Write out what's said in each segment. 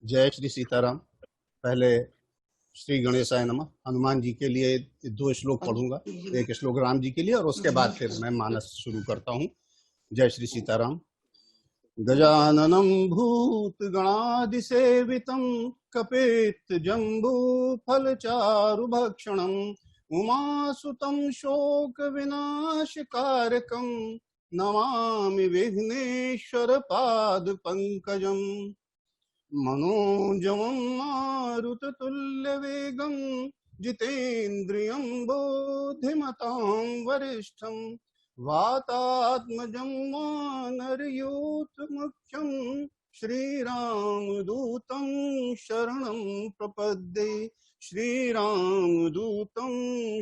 जय श्री सीताराम। पहले श्री गणेशाय नमः। हनुमान जी के लिए 2 श्लोक पढ़ूंगा, एक श्लोक राम जी के लिए और उसके बाद फिर मैं मानस शुरू करता हूँ। जय श्री सीताराम। गजाननं भूतगणादिसेवितं कपित्थजम्बूफलचारुभक्षणं उमासुतं शोकविनाशकारकं नमामि विघ्नेश्वरपादपङ्कजम्। मनोजवं मारुततुल्यवेगं जितेन्द्रियं बुद्धिमतां वरिष्ठं वातात्मजं वानरयूथमुख्यं श्रीरामदूतं शरणं प्रपद्ये। श्रीरामदूतं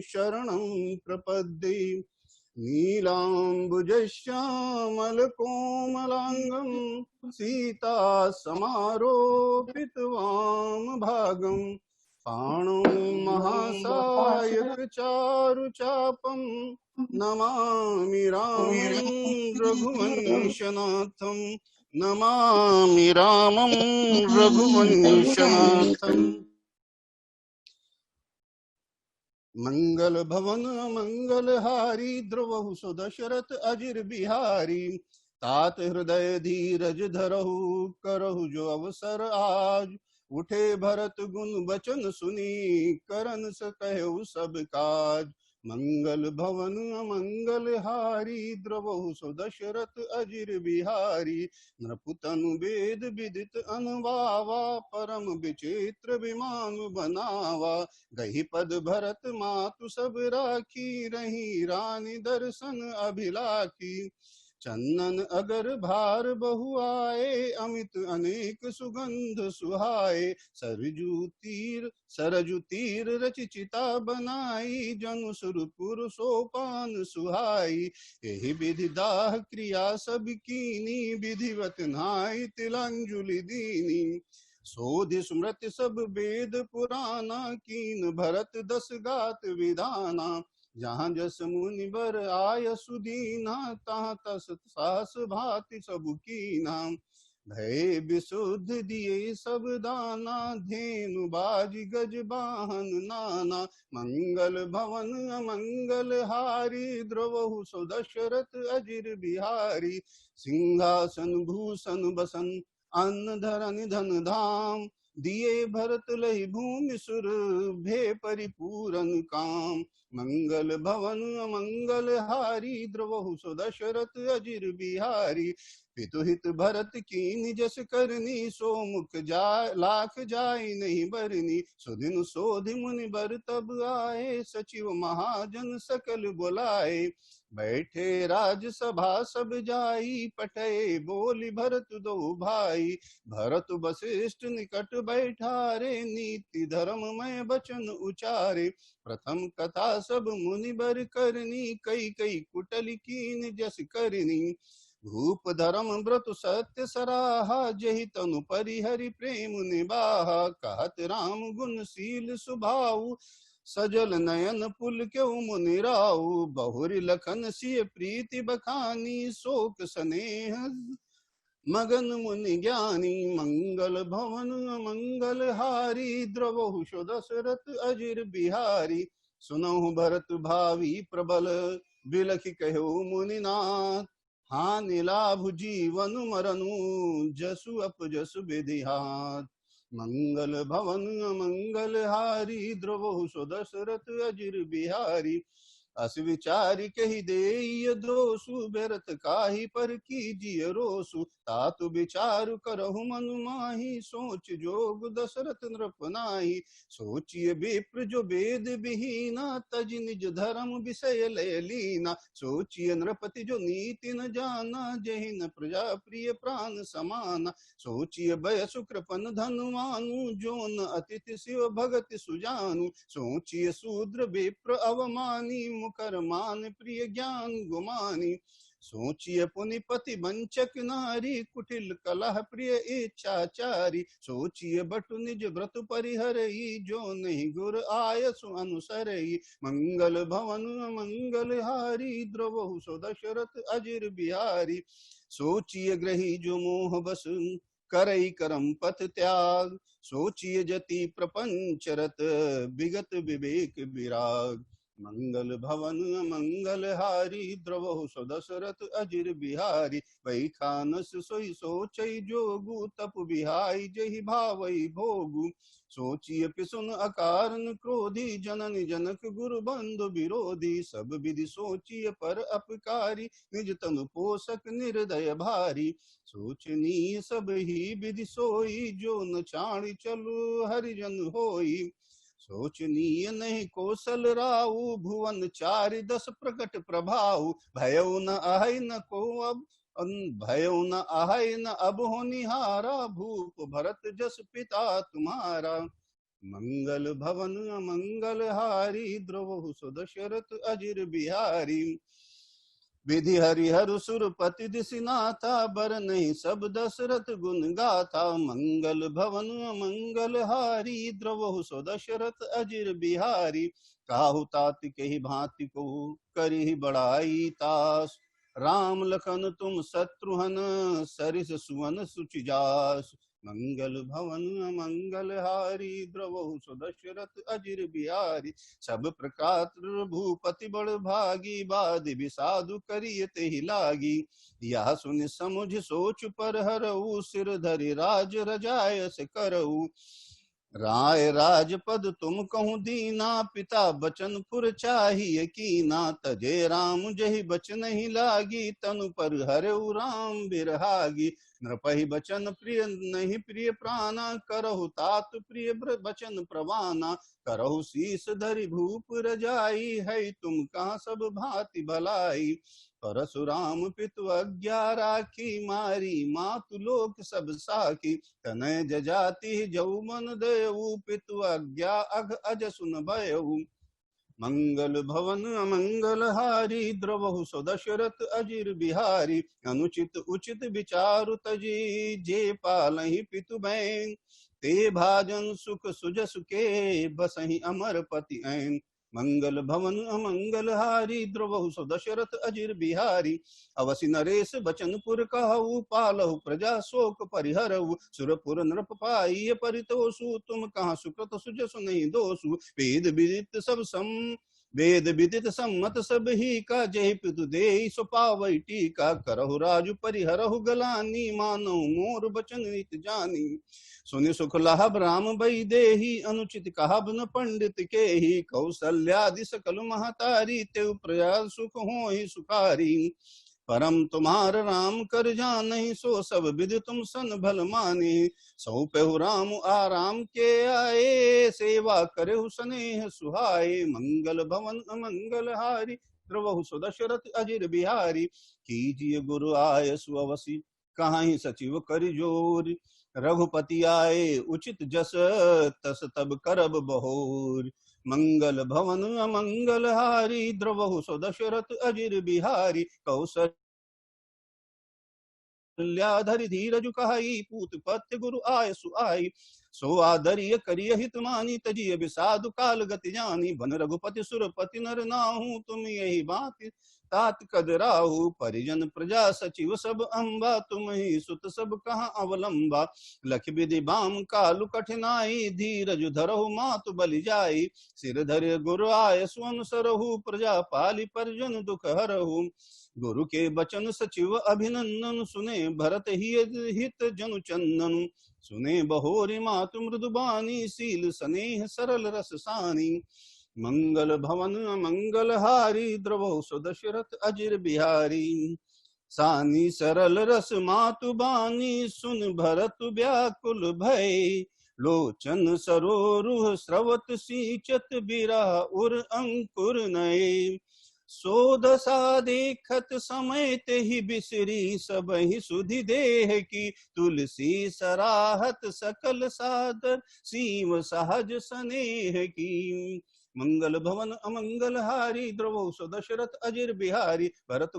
शरणं प्रपद्ये। नीलाम्बुजश्यामलकोमलाङ्गं सीतासमारोपितवामभागं पाणौ महासायकचारुचापं नमामि रामं रघुवंशनाथं। नमामि रामं रघुवंशनाथम्। मंगल भवन मंगलहारी द्रवहु सुदशरथ अजिर बिहारी तात हृदय धीरज धरहु करहु जो अवसर आज उठे भरत गुण बचन सुनी करन सकहु सब काज। मंगल भवन मंगल हारी द्रवहु सुदशरथ अजिर बिहारी नृपुतनु वेद विदित अनुभावा परम विचित्र विमान बनावा गही पद भरत मातु सब राखी रही रानी दर्शन अभिलाखी चंदन अगर भार बहु आए अमित अनेक सुगंध सुहाए सरजू तीर रचिता बनाई जनु सुरपुर सोपान सुहाई यही विधि दाह क्रिया सब कीनी विधिवत नाई तिलंजुलि दीनी सोधि स्मृति सब वेद पुराना कीन भरत 10 गात विधाना जहाँ जस मुनि बर आय सुदीना तहाँ तस सास भाति सब कीना भय विशुद्ध दिए सब दाना धेनु बाजी गज वाहन नाना मंगल भवन अमंगल हारी द्रवहु सुदशरथ अजिर बिहारी सिंहासन भूषण बसन अन्न धरन धन धाम दिए भरत लहि भूमि सुर भे परिपूरन काम मंगल भवन अमंगल हारी द्रवहु सुदशरथ अजिर बिहारी पितुहित भरत कीनि जस करनी सो मुख लाख जाय नहीं बरनी सुदिन सोधि मुनि बर तब आए सचिव महाजन सकल बुलाए बैठे राजसभा सब जाई पटे बोली भरत दो भाई भरत वशिष्ठ निकट बैठारे नीति धर्म में बचन उचारे प्रथम कथा सब मुनि बर करनी कई कई कुटल कीन जस करनी भूप धर्म व्रत सत्य सराहा जहि तनु परिहरि प्रेम निबाहा कहत राम गुण शील सुभाऊ सजल नयन पुल क्यों मुनिराऊ बहुरी लखन सिय प्रीति बखानी शोक स्नेह मगन मुनि ज्ञानी मंगल भवन मंगल हारी द्रवहु सुदशरथ अजिर बिहारी सुनहु भरत भावी प्रबल बिलखि कहो मुनिनाथ हानि लाभ जीवन मरनु जसु अपजसु विधिहात मंगल भवन मंगल हारी द्रवहु सुदशरथ अजिर बिहारी अस विचारी कही देय दोषु व्यर्थ काहि पर कीजिए रोसु तातु विचारु करहु मनु माही सोच जोग दशरथ नृप नाही सोचिए विप्र जो वेद विहीना तज निज धर्म विषय लय लीना सोचिए नृपति जो नीति न जाना जहि न प्रजा प्रिय प्राण समाना सोचिए भय सुकृपन धनुमानु जो न अतिथि शिव भगत सुजानु सोचिए शूद्र विप्र अवमानी मुकर मान प्रिय ज्ञान गुमानी सोचिए पुनिपति वंचक नारी कुटिल कलह प्रिय इच्छाचारी सोचिए बटु निज व्रत परिहरई जो नहीं गुर आयसु अनुसरई मंगल भवन मंगल हारी द्रवहु सुदशरथ अजिर बिहारी सोचिए ग्रही जो मोह बस करई करम पथ त्याग, सोचिय जति प्रपंच रत, विगत विवेक विराग। मंगल भवन मंगल हारी, द्रवहु सदशरथ अजिर बिहारी। वही खानस सोई सोचई जोगु, तप बिहाई जहि भावई भोगु। सोचिय पिसुन अकारण क्रोधी, जननी जनक गुरु बंधु विरोधी। सब विधि सोचिय पर अपकारी, निज तनु पोषक निर्दय भारी। सोचनीय सब ही विधि सोई, जो न छाणी चलु हरिजन होई। सोचनीय नहीं कौशल राउ, भुवन चारि दस प्रकट प्रभाउ। भयउ न अहै न को अब भयउ न अहै न अब होनिहारा, भूप भरत जस पिता तुम्हारा। मंगल भवन मंगल हारी, द्रवहु सुदशरथ अजिर बिहारी। विधि हरिहर सुरपति दिसिनाथा, बर नहीं सब दशरथ गुण गाथा। मंगल भवन मंगल हारी, द्रवहु सुदशरथ अजिर बिहारी। काहु तात के भांति को करी बड़ाई तास, राम लखन तुम शत्रुघ्न सरिस सुवन सुचिजास। मंगल भवन मंगल हारी, द्रवहु सुदशरथ अजिर बिहारी। सब प्रकार भूपति बड़ भागी, बाद विषादु करिय तेहि लागी। यह सुनि समुझ सोच पर हरऊ, सिर धरि राज रजायस करऊ। राय राजपद तुम कहूँ दीना, पिता बचन पुर चाहिए कीना। तजे राम जहि बचन ही लागी, तनु पर हरऊ राम बिरहागी। नृपहि बचन प्रिय नहीं प्रिय प्राणा, करहु तात प्रिय बचन प्रवाना। करहु शीस धरि भूप रजाई, है तुम कहाँ सब भांति भलाई। परशुराम पितु आज्ञा राखी, मारी मातु लोक सब साखी। तनय जजाति जऊ मन दयऊ, पितु आज्ञा अघ अज सुन भयऊ। मंगल भवन अमंगल हारी, द्रवहु सुदशरथ अजिर बिहारी। अनुचित उचित विचारु तजी, जे पालहि पितु बैन। ते भाजन सुख सुजस के, बसहि अमर पति ऐन। मंगल भवन अमंगल हारी, द्रवहु सुदशरथ अजिर बिहारी। अवसि नरेश बचनपुर कहऊ, पालहु प्रजा शोक परिहरऊ। सुरपुर नृप पाई परितोषु, तुम कहाँ सुकृत सुजसु नहीं दोषु। वेद विदित सम्मत सब ही का, जय पितु दे सो पावई टीका। करहु राजु परिहरहु गलानी, मानव मोर बचन नित जानी। सुनि सुख लाभ राम बई देही, अनुचित कहाब न पंडित के ही। कौशल्यादि सकल महतारी, तेउ प्रया सुख होहि सुखारी। परम तुम्हार राम कर जानि, सो सब विधि तुम सन भल मानी। सौंपहु राम आराम के आए, सेवा करहु स्नेह सुहाए। मंगल भवन अमंगल हारी, द्रवहु सुदशरथ अजिर बिहारी। कीजिए गुरु आय सुअवसि, कहाहि सचिव कर जोर। रघुपति आए उचित जस, तस तब करब बहोर। मंगल भवन अमंगल हारी, द्रवहु सुदशरथ अजिर बिहारी। कौशल्याधरि धीरजु कहाई, पूत पत्य गुरु आय सुआई। सो आदरिय करिय हित मानी, तजिय विषादु काल गति जानी। बन रघुपति सुरपति नर नाहु, तुम यही बात तात कदराहु। परिजन प्रजा सचिव सब अम्बा, तुम ही सुत सब कहाँ अवलंबा। लख विधि बाम कालु कठिनाई, धीरजु धरहु मातु बलि जाई। सिर धरि गुरु आय सुअनुसरहु, प्रजा पालि परिजन दुख हरहु। गुरु के बचन सचिव अभिनंदन, सुने भरत हित जनु चंदन। सुने बहोरी मातु मृदुबानी, शील स्नेह सरल रस सानी। मंगल भवन मंगल हारी, द्रवहु सुदशरथ अजिर बिहारी। सानी सरल रस मातु बानी, सुन भरत व्याकुल भय। लोचन सरोरुह स्रवत सींचत, बिरह उर अंकुर नये। सो दशा देखत समय तेहि बिसरी, सबहि सुधि देह की। तुलसी सराहत सकल सादर, सीव सहज स्नेह की। मंगल भवन अमंगल हारी, द्रवहु सुदशरथ अजिर बिहारी। भरत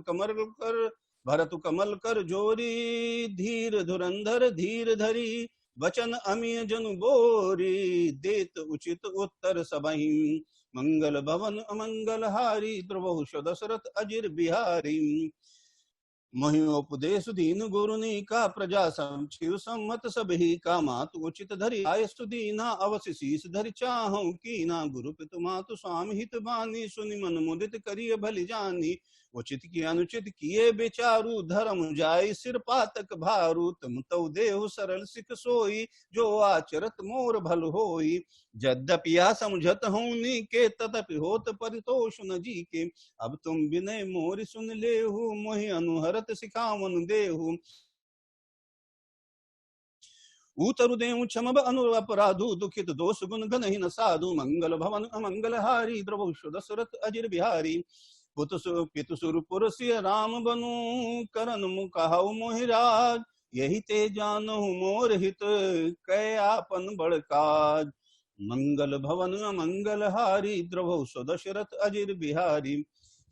कमल कर जोरी, धीर धुरंधर धीर धरी। वचन अमीय जनु बोरी, देत उचित उत्तर सबहि। मंगल भवन अमंगल हारी, द्रवहु दशरथ अजिर बिहारी। मोहि उपदेश दीन गुरुनी का प्रजा समचिर सम्मत सबही का मातु उचित धरि आय सुदीना अवश्य शीस धरि चाहूं कीना गुरु पितु मातु स्वामी हित बानी सुनि मन मुदित करिय भली जानी उचित की अनुचित किए बेचारू धर्म जाय सिर पातक भारू तुम तव देहु सरल सिख सोई जो आचरत मोर भल होई यद्यपि या समझत हूँ के तदपि होत परितोष न जी के अब तुम विनय मोर सुन लेहु मोहि अनुहरत सिखावन देहु उतरु देहु क्षमब अनुर अपराधु दुखित दोष गुण गण ही न साधु मंगल भवन अमंगल हारी द्रवु दशरथ अजिर बिहारी पितु सुरपुर सिय राम बनु करन मुकाहु मोहिराज यही ते जानहु मोर हित कै आपन बड़ काज मंगल भवन मंगल हारी द्रवौ दशरथ अजिर बिहारी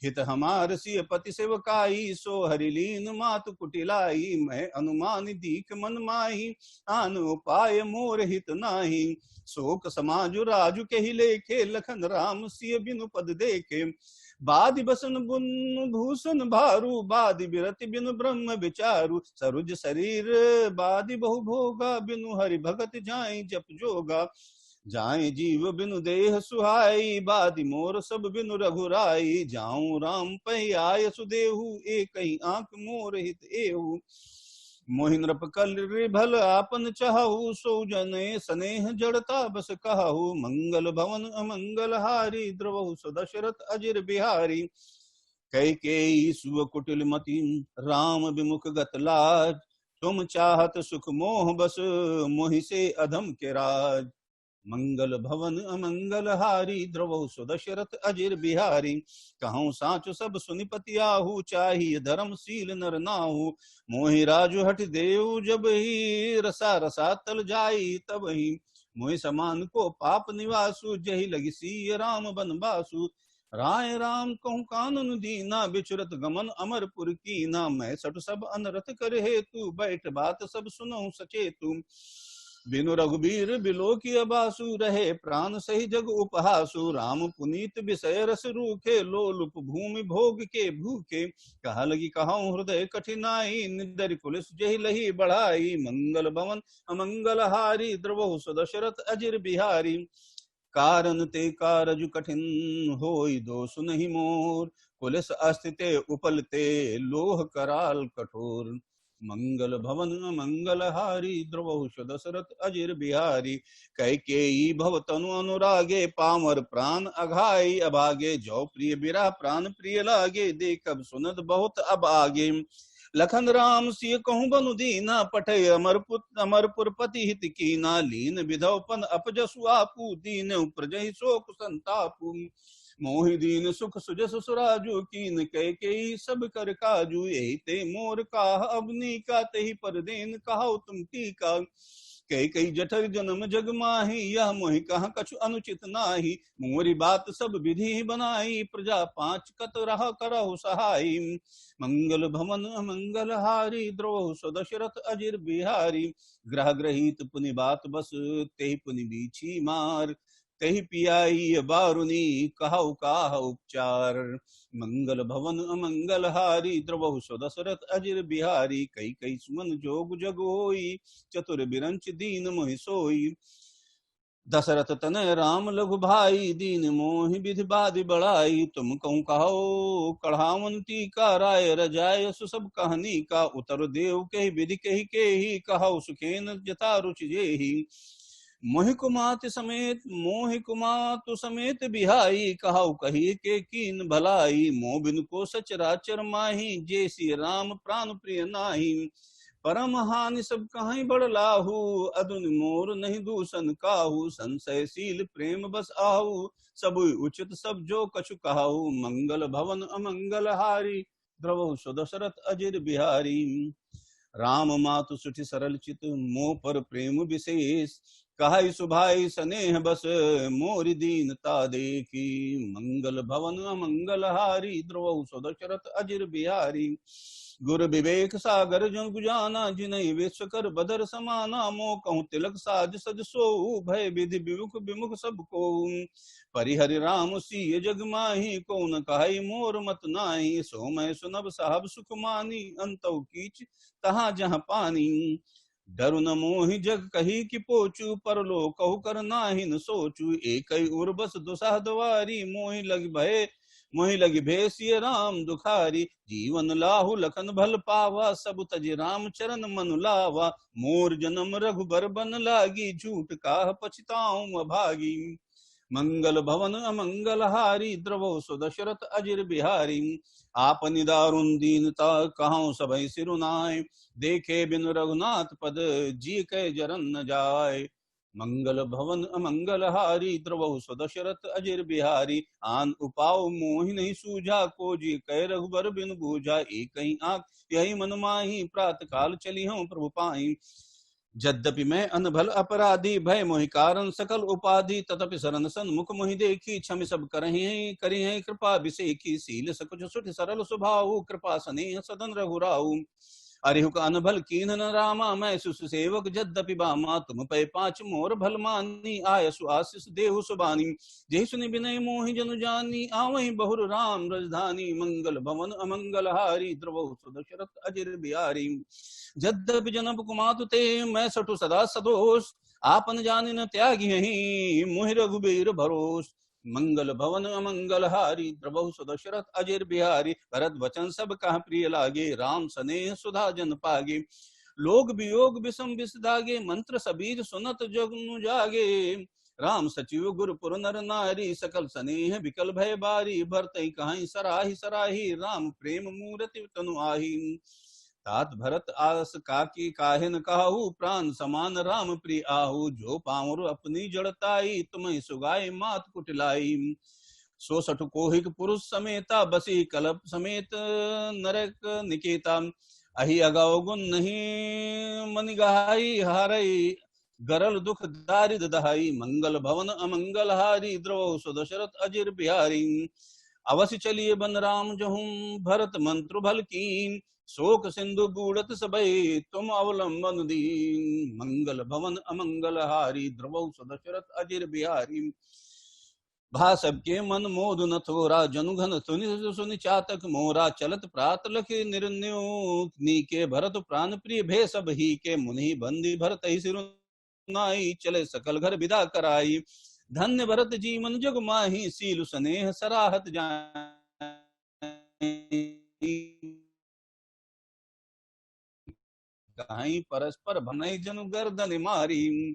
हित हमार सिय पति सेवकाई सो हरिलीन मातु कुटिलाई मैं अनुमान दीख मन माही आन उपाय मोर हित नाही शोक समाज राजु के ही लेखे लखन राम सिय बिनु पद देखे बादि बसन बुन भूषण भारू बादि बिरति बिनु ब्रह्म विचारु सरुज शरीर बादि बहु भोगा बिनु हरि भगत जाय जप जोगा जाए जीव बिनु देह सुहाई बादि मोर सब बिनु रघुराई जाऊं राम पै आय सुदेहु एक ही आंख मोर हित एहु मोहि नृप कल भल आपन चाहु सो जने स्नेह जड़ता बस कहु मंगल भवन अमंगल हारी द्रवहु दशरथ अजिर बिहारी कैकेयी सुव कुटिल मति राम विमुख गत लाज तुम चाहत सुख मोह बस मोहि से अधम के राज मंगल भवन अमंगल हारी द्रवहु दशरथ अजिर बिहारी कहूँ साचु सब सुनिपति आहू चाहिए धर्मशील नर नाहू मोहि राजु हट देव जब ही रसा रसा तल जाई तब ही मोहि समान को पाप निवासु जही लगी सी राम बनवासु राय राम कहूँ कानन दीना बिचरत गमन अमरपुर की ना मैं सट सब अनरथ कर हेतु बैठ बात सब सुनहु सचेतु बिनु रघुबीर बिलो की अबासु रहे प्राण सही जग उपहासु राम पुनीत विषय रस रूखे लोलुप भूमि भोग के भूखे कहा लगी कहूँ हृदय कठिनाई निदर पुलिस जही लही बढ़ाई मंगल भवन अमंगल हारी द्रवहु दशरथ अजिर बिहारी कारण ते कारज कठिन होई दोष नहीं मोर पुलिस अस्थिते उपलते लोह कराल कठोर मंगल भवन मंगल हारी द्रवहु दशरथ अजिर बिहारी कैकेयी भव तनु अनुरागे पामर प्राण अघाई अभागे जो प्रिय बिरा प्राण प्रिय लागे देखब सुनद बहुत अब आगे लखन राम सिय कहूँ बनु दीना पठय अमरपुर पति हित कीना लीन विधवपन अपजसु आपू दीन प्रजहि शोक संतापू मोहि दीन सुख सुजस सुराजु कीन कैकेयी सब कर काजू यही ते मोर काह अबनी का तेहि पर देन कहाउ तुम टीका कैकेयी जठर जन्म जग माही यह मोहि कहा कछु अनुचित नाही मोरी बात सब विधि बनाई प्रजा पांच कत रहा करहु सहाई मंगल भवन मंगल हारी द्रवहु दशरथ अजिर बिहारी ग्रह ग्रहित पुनि बात बस तेहि पुनि बीछी मार कही पियाई बारुनी कहु काह उपचार मंगल भवन अमंगल हारी द्रवहु दशरथ अजिर बिहारी कई कई सुमन जोग जग होई चतुर बिरंच दीन मोहि सोई दशरथ तनय राम लघु भाई दीन मोहि विधि बाधि बढ़ाई तुम कहूँ कहो कढ़ावंती का राय रजाय सुसब कहानी का उतर देव के विधि के ही कहो सुखेन जथा रुचि जेहि मोहि कुमात समेत बिहाई कहाउ कही के कीन भलाई मोह बिन को सचराचर माही जैसी राम प्राण प्रिय नाही परम हानि सब कहीं बड़ लाहू अदुन मोर नहीं दूषण काहू संशयशील प्रेम बस आहू सब उचित सब जो कछु कहाऊ मंगल भवन अमंगल हारी द्रवहु दशरथ अजिर बिहारी राम मातु सुठि सरल चित मोह पर प्रेम विशेष कहाई सुभाई स्नेह बस मोरि दीनता देखी मंगल भवन मंगल हारी द्रवहु दशरथ अजिर बिहारी गुर विवेक सागर जन गुजाना, जिनहि विश्वकर बदर समाना। मोह कहूँ तिलक साज सज सोऊ, भय विधि विमुख विमुख सब को। परिहरि राम सिय जग माही, को न कहाई मोर मत नाही। सो मैं सुनब साहब सुख मानी, अंतौ कीच तहाँ जहाँ पानी। डरु न मोहि जग कही कि पोचू, परलो कहु कर नाहि न सोचू। एक उर्बस दुसह द्वारी, मोहि लगी भेसिय राम दुखारी। जीवन लाहु लखन भल पावा, सब तज राम चरण मन लावा। मोर जन्म रघुबर बन लागी, झूठ काह पछताऊं अभागी। मंगल भवन अमंगल हारी, द्रवो सुदशरथ अजिर बिहारी। आपनि दारुण दीनता कहाऊं सबहि सिरुनाय, देखे बिन रघुनाथ पद जी कै जरन न जाय। मंगल भवन अमंगल हारी, द्रवहु सुदशरथ अजिर बिहारी। आन उपाव मोहि नहीं सूझा, को जी कै रघुबर बिन बूझा। एक ही आंख यही मन माही, प्रात काल चली हूँ प्रभु पाई। यद्यपि मैं अनभल अपराधी, भय मोहि कारण सकल उपाधि। तथापि शरण सन्मुख मोहि देखी, क्षम सब करि कृपा बिसेखी। शील सकुच सुठ सरल स्वभाव, कृपा स्नेह सदन रघुराऊ। अरिहुक अनभल कीन्ह न रामा, मैं सुस सेवक यद्यपि बामा। तुम पै पाँच मोर भल मानी, आयसु आशीष देहु सुबानी। जेहि सुनि विनय मोहि जनु जानी, आवहि बहुर राम राजधानी। मंगल भवन अमंगल हारी, द्रवहु सुदशरथ अजिर बिहारी। यद्यपि जनप कुमातु ते, मैं सठु सदा सदोष। आपन जानि न त्यागी ही, मोहि रघुबीर भरोस। मंगल भवन अमंगल हारी, द्रवहु सुदशरथ अजिर बिहारी। भरत वचन सब कह प्रिय लागे, राम स्नेह सुधा जन पागे। लोग वियोग विषम विष दागे, मंत्र सबीर सुनत जगनु जागे। राम सचिव गुर पुर नर नारी, सकल स्नेह विकल भय बारी। भरतहि कहाई सराही सराही, राम प्रेम मूरति तनु आही। तात भरत आस काकी काहे न काहू, प्राण समान राम प्रिय आहू। जो पावर अपनी जड़ताई, तुम्हें सुगाई मात कुटिलाई। सो सठ कोहिक पुरुष समेता, बसी कलप समेत नरक निकेता। अहि अगौ गुण नहीं मनि गहाई, हारई गरल दुख दारिद दहाई। मंगल भवन अमंगल हारी, द्रवहु सुदशरथ अजिर बिहारी। अवश्य चलिए बन राम जहूं, भरत मंत्र भल कीन। शोक सिंधु बूढ़त सबई, तुम अवलंबन दीन। मंगल भवन अमंगल हारी, द्रवहु सुदशरथ अजिर बिहारी। भा सबके मन मोद न थोरा, जनु घन सुनि चातक मोरा। चलत प्रात लखि निर्ण्यो, नीके भरत प्राण प्रिय। भे सब ही के मुनि बंदी, भरत ही सिरु नाई। चले सकल घर विदा कराई, धन्य भरत जीवन जग माही। सीलु स्नेह सराहत जाई, कहीं परस्पर भनई जनु गर्दन मारी।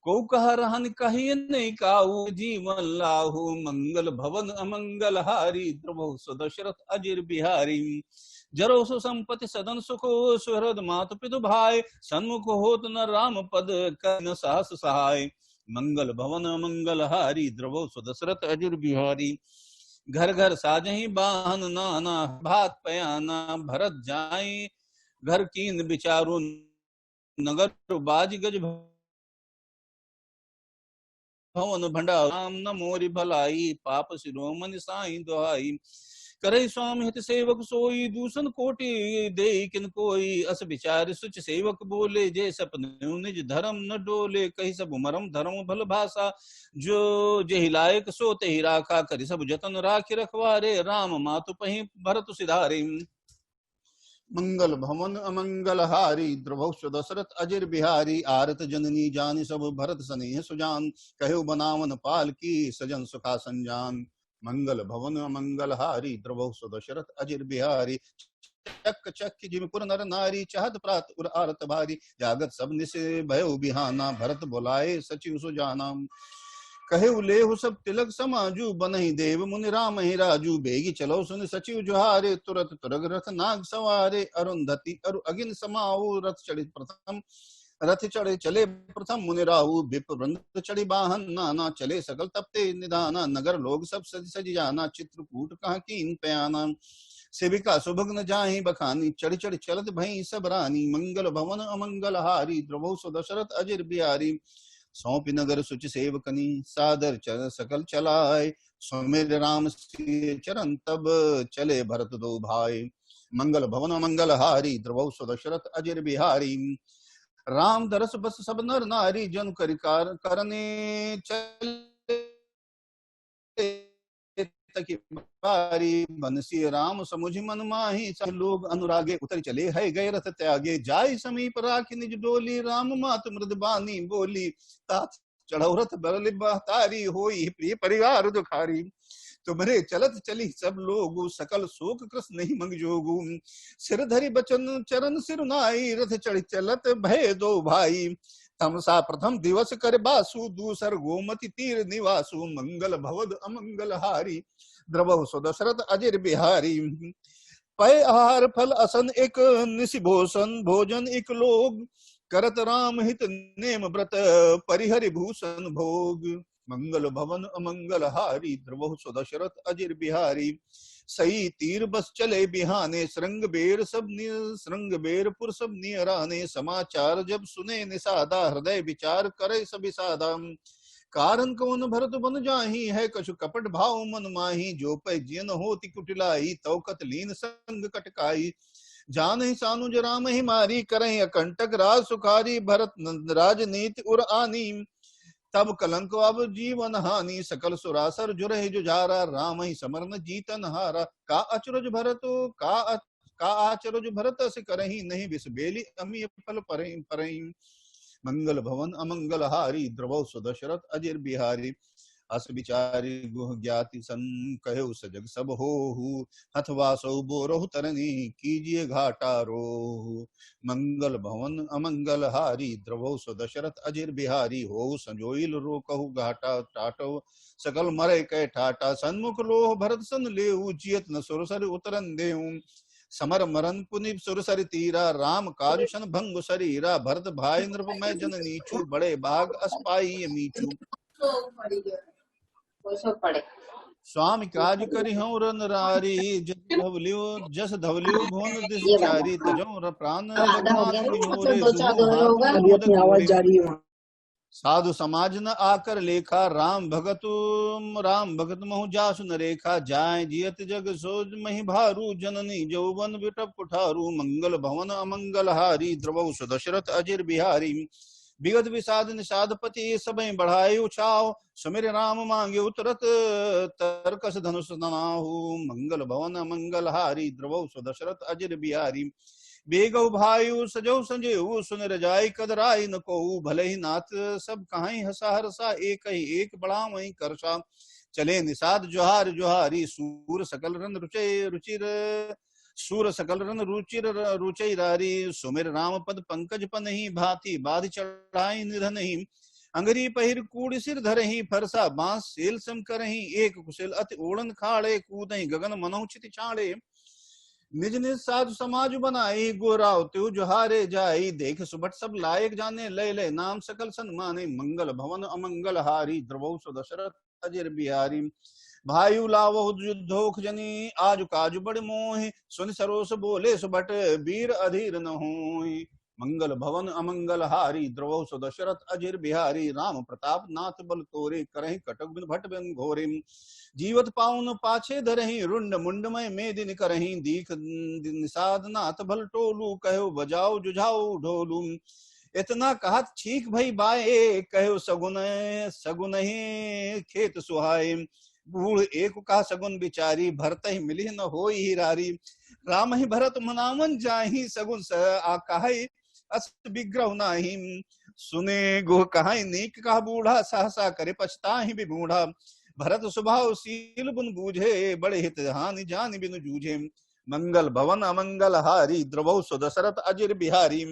को कह रहन कही नहीं काऊ, जीवन लाहू। मंगल भवन अमंगल हारी, द्रवहु सुदशरथ अजिर बिहारी। जरो सुसंपति सदन सुखो, सुहृद मातु पितु भाई। सन्मुख होत न राम पद, कन साहस सहाय। मंगल भवन अमंगल हारी, द्रवहु सुदशरथ अजिर बिहारी। घर घर साजहि बाहन नाना, भात पयाना। भरत जाई घर कीन विचारु, नगर बाज गज भवन भंडार। राम न मोरि भलाई, पाप शिरोमणि साई दुहाई। करे स्वामी हित सेवक सोई, दूषण कोटि दे किन कोई। अस विचार सुच सेवक बोले, जे सपने निज धर्म न डोले। कही सब मरम धर्म भल भाषा, जो जेहि लायक सो तेहि राखा। करि सब जतन राखि रखवारे, राम मातु पहि भरत सिधारे। मंगल भवन अमंगल हारी, द्रवहु दशरथ अजिर बिहारी। आरत जननी जानि सब भरत स्नेह सुजान, कहु बनावन पाल की सजन सुखा संजान। मंगल भवन अमंगल हारी, द्रवहु दशरथ अजिर बिहारी। चक चक जिम पुर नर नारी, चाहत प्रात उर आरत भारी। जागत सब निस भयो बिहाना, भरत बुलाए सचिव सुजाना। कहे लेहु सब तिलक समाजू, बनहि देव मुनि राम ही राजू। बेगी चलो सुन सचिव जुहारे, तुरत तुरग रथ नाग सवारे। अरुंधति अरु अगिन समाऊ, रथ चढ़ी प्रथम रथ चढ़े चले प्रथम मुनि राहु। विप वृंद चढ़ी बाहन नाना, चले सकल तपते निदाना। नगर लोग सब सज सज जाना, चित्रकूट कहाँ कीन पयाना। सेविका सुभग्न जाहि बखानी, चढ़ चढ़ चलत भई सब रानी। मंगल भवन अमंगल हारी, द्रवहु दशरथ अजिर बिहारी। सौंप नगर सुच सेवकनी, सादर चर सकल चलाए। सुमिर राम सिय चरण, तब चले भरत दो भाई। मंगल भवन अमंगल हारी द्रवौ सुदशरथ अजिर बिहारी। राम दरस बस सब नर नारी जन करिकार करने चले तकी बारी। बंसी राम समुझ मन माही सब लोग अनुरागे उतर चले है गए रथ त्यागे। जाय समीप राखी निज डोली राम मात मृद बानी बोली। तात चढ़ौ रथ बरल बहतारी होई प्रिय परिवार दुखारी। तुम्हारे चलत चली सब लोग सकल शोक कृष्ण नहीं मंग जोगु। सिर धरि बचन चरण सिर नाई रथ चढ़ चलत भय दो भाई। तमसा प्रथम दिवस कर बासु दूसर गोमति तीर निवासु। मंगल भवद अमंगल हारी द्रवहु सुदशरथ अजिर बिहारी। पय आहार फल असन एक निशिभूषण भोजन एक लोग। करत राम हित नेम व्रत परिहरि भूषण भोग। मंगल भवन अमंगल हारी द्रवहु सुदशरथ अजिर बिहारी। सही तीर बस चले बिहाने श्रृंग बेर श्रृंग बेरपुर सब नियराने। समाचार जब सुने निषादा हृदय विचार करे सब सादा। कारण कौन भरत बन जाही है कछु कपट भाव मन माही। जो पै जियन होति कुटिलाई तौ कत लीन संग कटकाई। जान ही सानुज राम ही मारी करहि अकंटक राज सुखारी। भरत राजनीति उर आनी तब कलंक अब जीवन हानि। सकल सुरासर जुरहि जुझारा राम ही समरन जीतन हारा। का अचरज भरत का आचरज भरत से करही नहीं। विष बेली अमी फल परही। मंगल भवन अमंगल हारी द्रवौ सुदशरथ अजिर बिहारी। अस विचारी गुह ज्ञाति सन कहु सजग सब होहु। हथवासौ बोरहु तरनी कीजिए घाटा रोहु। मंगल भवन अमंगल हारी द्रवौ सुदशरथ अजिर बिहारी। हो संजोइल रोकहु घाटा टाटो सकल मरे कै ठाटा। सन्मुख लोह भरत सन लेहु जियत न सुरसर उतरन देहु। समर मरन पुनि सुरसर तीरा राम काज शन भंग शरीरा। भरत भाई नृप मैं जन नीचू बड़े बाग अस्पाई मीचू। स्वामी काज करि हूँ रन रारी जस धवलियो भुवन दिस चारी। तजौ प्राण रघुनाथ बिनोरे दुहु हाथ आवाज जारी है। साधु समाज न आकर लेखा राम भगत महु जासु न रेखा। जाय जियत जग सोज मही भारू जननी जौवन विटप कुठारू। मंगल भवन अमंगल हारी द्रवौ सुदशरथ अजिर बिहारी। विगत विषाद निषाद पति सबई बढ़ाए उछाव। सुमिर राम मांगे उतरत तरकस धनुष तनाहु। मंगल भवन अमंगल हारी द्रवौ सुदशरथ अजिर बिहारी। बेगौ भायु सजौ संजेहु सुन रजाई कदराई न कोहु। भले ही नाथ सब कहाई हसा हरसा एक ही एक बड़ा वही करसा। चले निषाद जोहार जोहारी सूर सकल रन रुचि रारी। सुमिर राम पद पंकज पनहि भांति बाध चढ़ाई निधन ही। अंगरी पहिर कूड़ सिर धरहि फरसा बांस सेल सम करहि। एक कुशल अति ओढ़न खाड़े कूदहि गगन मनहु चित छाड़े। निज निज साधु समाज बनाई गोराव त्यो जोहारे जाई। देख सुबट सब लायक जाने लय लय नाम सकल सन्माने। मंगल भवन अमंगल हारी द्रवौ सुदशरथ अजिर बिहारी। भायु लावहु युद्धोख जनी आज काज बड़ मोहि। सुन सरोस बोले सुबट वीर अधीर न होहि। मंगल भवन अमंगल हारी द्रवौ सुदशरथ अजिर बिहारी। राम प्रताप नाथ बल तोरे करहि कटक बिन भट बिन घोरे। जीवत पाउन पाछे धरहि रुंड मुंडमय मेदिन करहि। दीख निषाद नाथ भल टोलू कहो बजाओ जुझाओ ढोलू। इतना कहत छीक भई बाए कहो सगुन सगुन ही खेत सुहाए। बूढ़ एक का सगुन बिचारी भरत ही मिली न होई ही रारी। राम ही भरत मनावन जाहि सगुन आकाहि अस विग्रह नाही। सुने गुह कहाई नीक कहा बूढ़ा सहसा करे पछताहि बिमूढ़ा। भरत स्वभाव सील बुन बूझे बड़े हित हानि जानि बिनु जूझे। मंगल भवन अमंगल हारी द्रवौ सुदशरथ अजिर बिहारी।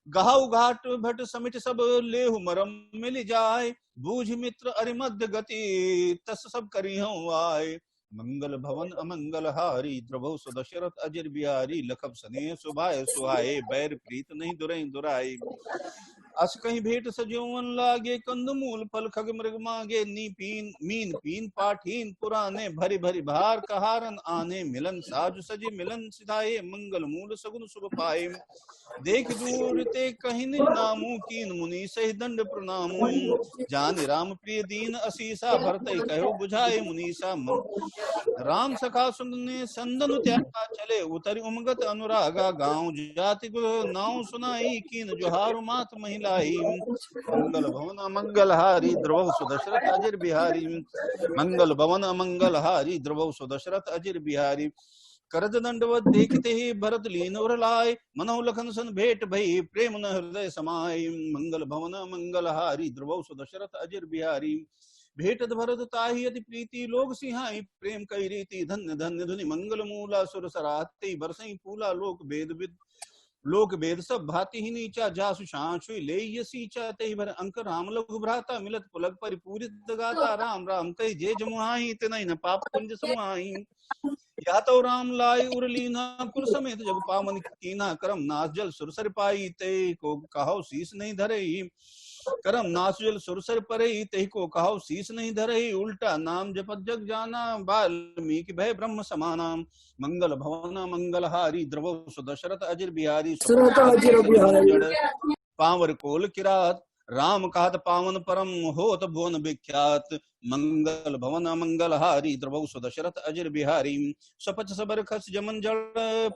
गहाउ घाट भट समित सब लेहु मरम मिल जाय। बूझ मित्र अरिमध्य गति तस सब करिहु आय। मंगल भवन अमंगल हारी द्रवौ सुदशरथ अजिर बिहारी। लखब सने सुभाय सुहाए बैर प्रीत नहीं दुरई दुराई। अस कहीं भेंट सजोवन लागे, कंद मूल फल खग मृग मागे, नी पीन मीन पीन पाठीन पुराने, भरी भरी भार कहारन आने, मिलन साजु सजे मिलन सिधाए, मंगल मूल सगुन शुभ पाए। देख दूर ते कहीं निज नामू, कीन मुनि सही दंड प्रणामू, जान राम प्रिय दीन असीसा, भरत कहो बुझाए मुनीसा। राम सखा सुनने संदन त्यागा, चले उतरि उमगत अनुरागा, गांव जाति नाव सुनाई, कीन जोहार मात महिलाई। मंगल भवन अमंगल हारी, द्रवहु सुदशरथ अजिर बिहारी, मंगल भवन अमंगल हारी, द्रवहु सुदशरथ अजिर बिहारी। करज दंडवत देखते ही भरत लीन और लाए, मनोह लखन सन भेंट भई, प्रेम न हृदय समाये। मंगल भवन मंगल हारी, द्रवहु सुदशरथ अजिर बिहारी। भेटत भरत ताहि अति प्रीति, लोग सिंहाई प्रेम कई रीति, धन्य धन्य धुनि मंगल मूला, सुर सराहते बरसई फूला, लोक वेद सब भाति ही नीचा, जासु शांसु ले सींचा, ते भर अंक राम लघु भ्राता, मिलत पुलक परिपूरित गाता, राम राम कई जे जमुहाई, तिनहि न पाप पुंज समाई। या तो राम लाई उरलीना, कुल समेत जग पावन कीना, करम नास जल सुरसर पाई, ते को कहो शीस नहीं धरे। करम नास जल सुरसर परे, ते को कहो शीस नहीं धरे। उल्टा नाम जपत जग जाना, वाल्मीकि भय ब्रह्म समाना। मंगल भवन मंगल हारी, द्रवहु सुदशरथ अजिर बिहारी। पावर कोल किरात, राम कहत पावन परम, होत भुवन विख्यात। मंगल भवन मंगल हारी, द्रवहु सुदशरथ अजिर बिहारी। सपच सबर खस जमन जड़,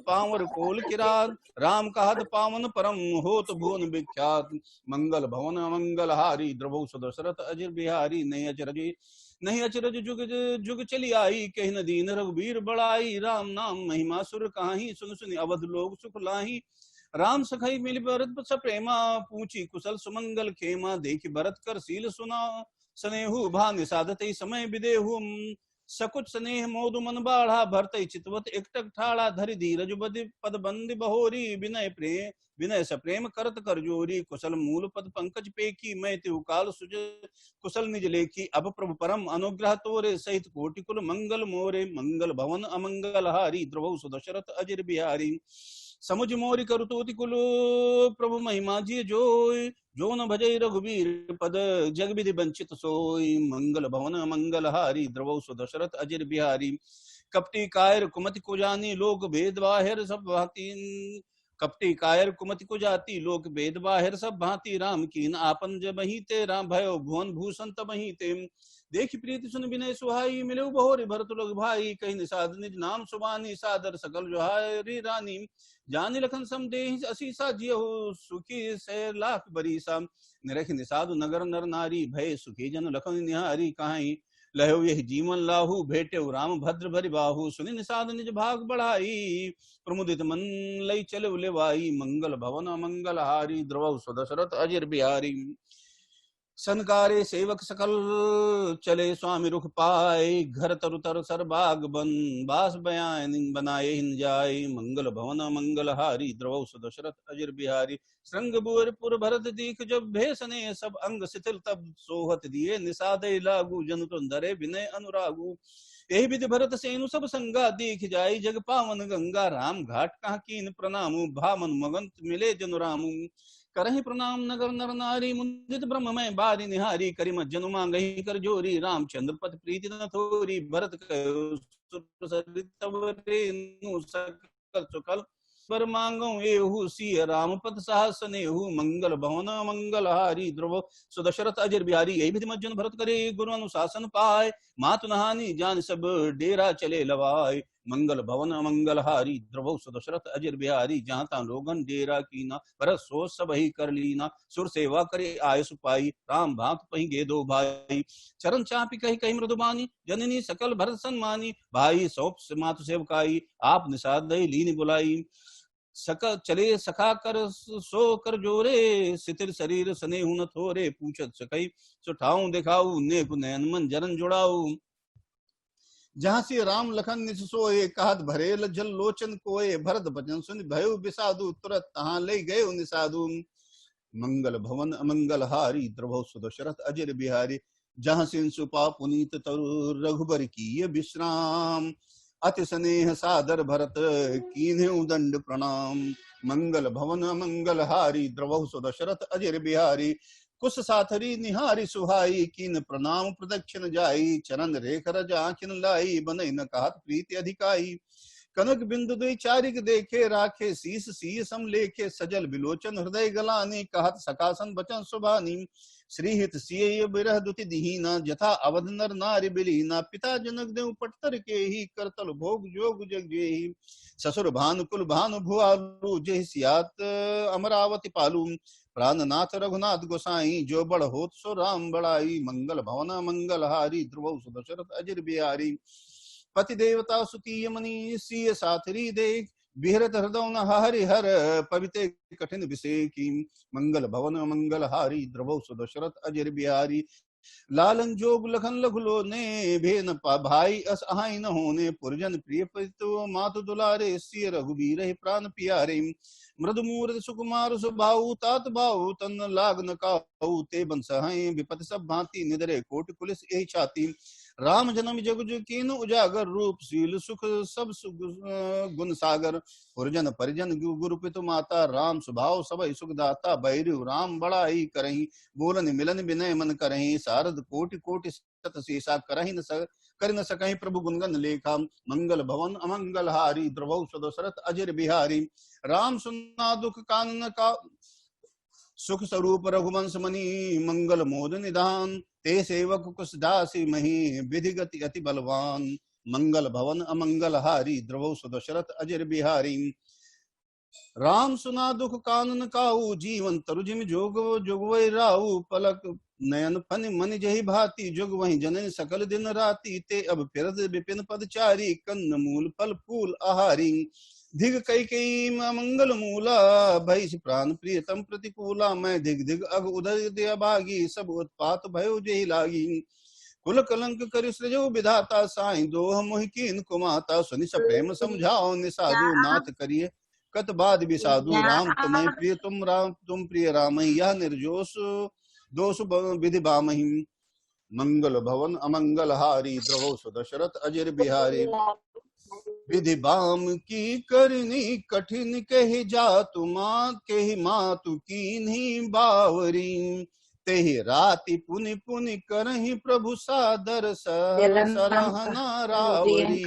पावर कोल किरात, राम कहत पावन परम, होत भुवन विख्यात। मंगल भवन मंगल हारी, द्रवहु सुदशरथ अजिर बिहारी। नहीं अचरज जुग जुग चली आई, कही न दीन रघुबीर बड़ाई। राम नाम महिमा सुर कहाही, सुन सुनि अवध लोग सुख लाही। राम सखई मिल भरत सप्रेमा, पूछी कुशल सुमंगल खेमा। देखि भरत कर सील सुना, स्नेहु भा निसादते समय विदेहु। सकुच स्नेह मोदु मन बाढ़ा, भरत चितवत एकटक ठाड़ा। धरि धीरज पद बंद बहोरी, विनय सप्रेम करत कर जोरी। कुशल मूल पद पंकज पेकी, मैं तिहु काल सुज कुशल निज लेखी। अब प्रभु परम अनुग्रह तोरे, सहित कोटि कुल मंगल मोरे। मंगल भवन अमंगल हारी, द्रवहु सुदशरथ अजिर बिहारी। समुझ मोरि करुतोति कुल, प्रभु महिमा जी जोय। जो न भजै रघुबीर पद, जग विधि वंचित सोय। मंगल भवन मंगल हारी, द्रवहु सुदशरथ अजिर बिहारी। कपटी कायर कुमति को जानी, लोक भेद बाहिर सब भांति। कपटी कायर कुमति को जाती, लोक भेद बाहिर सब भांति। राम कीन आपन जबहि ते, राम भयो भुवन भूषण तबहि ते। देखि प्रीति सुन विनय सुहाई, मिलऊ बहोरि भरत लग भाई। कहि निषाद निज नाम सुबानी, सादर सकल जोहारी रानी। जानि लखन समदेहि असीसा, जियहु सुखी से लाख बरीसा। निरखि निषादु नगर नर नारी, भय सुखी जन लखन निहारी। काहि लहो यही जीवन लाहू, भेटे राम भद्र भरि बाहु। सुनि निषाद निज भाग बढ़ाई, प्रमुदित मन लई चले लेवाई। मंगल भवन मंगल हारी, द्रवहु सुदशरथ अजिर बिहारी। सनकारे सेवक सकल, चले स्वामी रुख पाए। घर तरु तर सर बाग बन, बास बयान बनाए हिन जाए। मंगल भवन मंगल हारी, द्रवहु सुदशरथ अजिर बिहारी। श्रृंग बुअर पुर भरत दीख, जब भेसने सब अंग शिथिल। तब सोहत दिए निषाद लागू, जन तुम धरे विनय अनुरागू। यही विधि भरत सेनु सब संगा, दीख जाई जग पावन गंगा। राम घाट कहाँ कीन प्रणामु, भामन मगंत मिले जनु रामू। करहि प्रणाम नगर नर नारी, मुदित ब्रह्ममय बारी निहारी। करिम जनु मांगहि कर जोरी, रामचंद्र पद प्रीति न थोरी। भरत कहो सुर सरित तब रेनु, सकल सुकल पर मांगो एहु। सिय राम पद साहस नेहु, मंगल भवन मंगल हारी, ध्रुव सुदशरथ अजिर बिहारी। यही विधि मज्जन भरत करे, गुरु अनुशासन पाए। मातु नहानी जान सब, डेरा चले लवाए। मंगल भवन मंगल हारी, ध्रुव सुदशरथ अजिर बिहारी। जहाँ ता लोगन डेरा कीना, भरत सोच सब ही कर लीना। सुर सेवा करे आयस पाई, राम भांत पही गे दो भाई। चरण चापी कही कही मृदुबानी, जननी सकल भरत सन्मानी। भाई सौंप मातु सेवकाई, आप निषाद दई लीन बुलाई। सका चले सखा कर सो कर जोरे, सितिर शरीर स्नेहु न थोरे। पूछत सकई सुठाऊं दिखाऊ, नेक नयन मन जरन जुड़ाऊ। जहाँ से राम लखन निस सोए, कहत भरेल जल लोचन कोए। भरत भजन सुन भयो बिसादु, तुरत तहाँ ले गए निषादु। मंगल भवन अमंगल हारी, द्रवहु सुदशरथ अजिर बिहारी। जहाँ से सुपा पुनीत तरु, रघुबर की विश्राम। अति स्नेह सादर भरत, कीन्हे दंड प्रणाम। मंगल भवन अमंगल हारी द्रवहु सो दशरथ अजिर बिहारी। कुश साथरी निहारी सुहाई कीन प्रणाम प्रदक्षिण जाई। चरण रेख रज आँखिन लाई बनई न कहत प्रीति अधिकाई। कनक बिंदु दुई चारिक देखे राखे शीस सी सम लेखे। सजल बिलोचन हृदय गलानी कहत सकासन बचन सुभानी। श्रीहित सिय बिरह दुति दीना जथा अवध नर नारी बिलीना। पिता जनक देव पटतर के ही करतल भोग जोग जग जेहि। ससुर भानुकुल भानु भुआलु जेहि सियात अमरावती पालू। प्राणनाथ रघुनाथ गोसाई जो बड़ होत सो राम बड़ाई। मंगल भवन मंगल हारी ध्रुव सुदशरथ अजिर बिहारी। पति देवता सुतीय मनी सिय साथरी देख। बिहरत हृदय न हरि हर पविते कठिन विषय की। मंगल भवन मंगल हारी द्रवौ सुदशरथ अजिर बिहारी। लालन जोग लखन लघुलो ने भेन भाई अस अहाई न होने। पुरजन प्रिय पितु मातु दुलारे सिय रघुबीर प्राण प्यारे। मृदु मूर्ति सुकुमार सुभाऊ तात बाऊ तन लाग न काऊ। ते बंस विपत सब भांति निदरे कोट पुलिस यही छाती। राम जन्म जग कीन उजागर रूप शील सुख सब गुण सागर। पुरजन परिजन गुरु पितु माता राम स्वभाव सब सुख दाता। बैरु राम बड़ाई करही बोलन मिलन विनय मन करही। सारद कोटि कोटि सत शेषा करही न कर न सकहि प्रभु गुणगन लेखा। मंगल भवन अमंगल हारी द्रवौ सदशरथ अजिर बिहारी। राम सुना दुख कानन का सुख स्वरूप रघुवंश मणि। मंगल मोद निधान ते सेवक कुश दासी मही। विधि गति अति बलवान मंगल भवन अमंगल हारी द्रवौ सुदशरथ अजिर बिहारी। राम सुना दुख कानन काऊ जीवन तरुजिम जोग जोगवै राऊ। पलक नयन फन मन जहि भांति जुग वही जनन सकल दिन राति। ते अब फिरत विपिन पदचारी कन्न मूल फल फूल आहारी। धिग कई कई मंगल मूला भई प्राण प्रियतम प्रतिकूला। मैं धिग धिग अग उदय दया भागी सब उत्पात भयो जेहि लागी। कुल कलंक कर सृजो विधाता साईं दोह मोहि कीन कुमाता। सुनि सब प्रेम समझाओ निसाधु नाथ करिए कत बाद विसाधु। राम तुम्हें प्रिय तुम प्रिय राम यह निर्जोष दोष विधि बामहि। मंगल भवन अमंगल हारी द्रवौ सुदशरथ अजिर बिहारी। विधि बाम की करनी कठिन कहि जातु कहि मातु कीन्ही बावरी। तेहि राति पुनि पुनि करहि प्रभु सादर सराहना रावरी।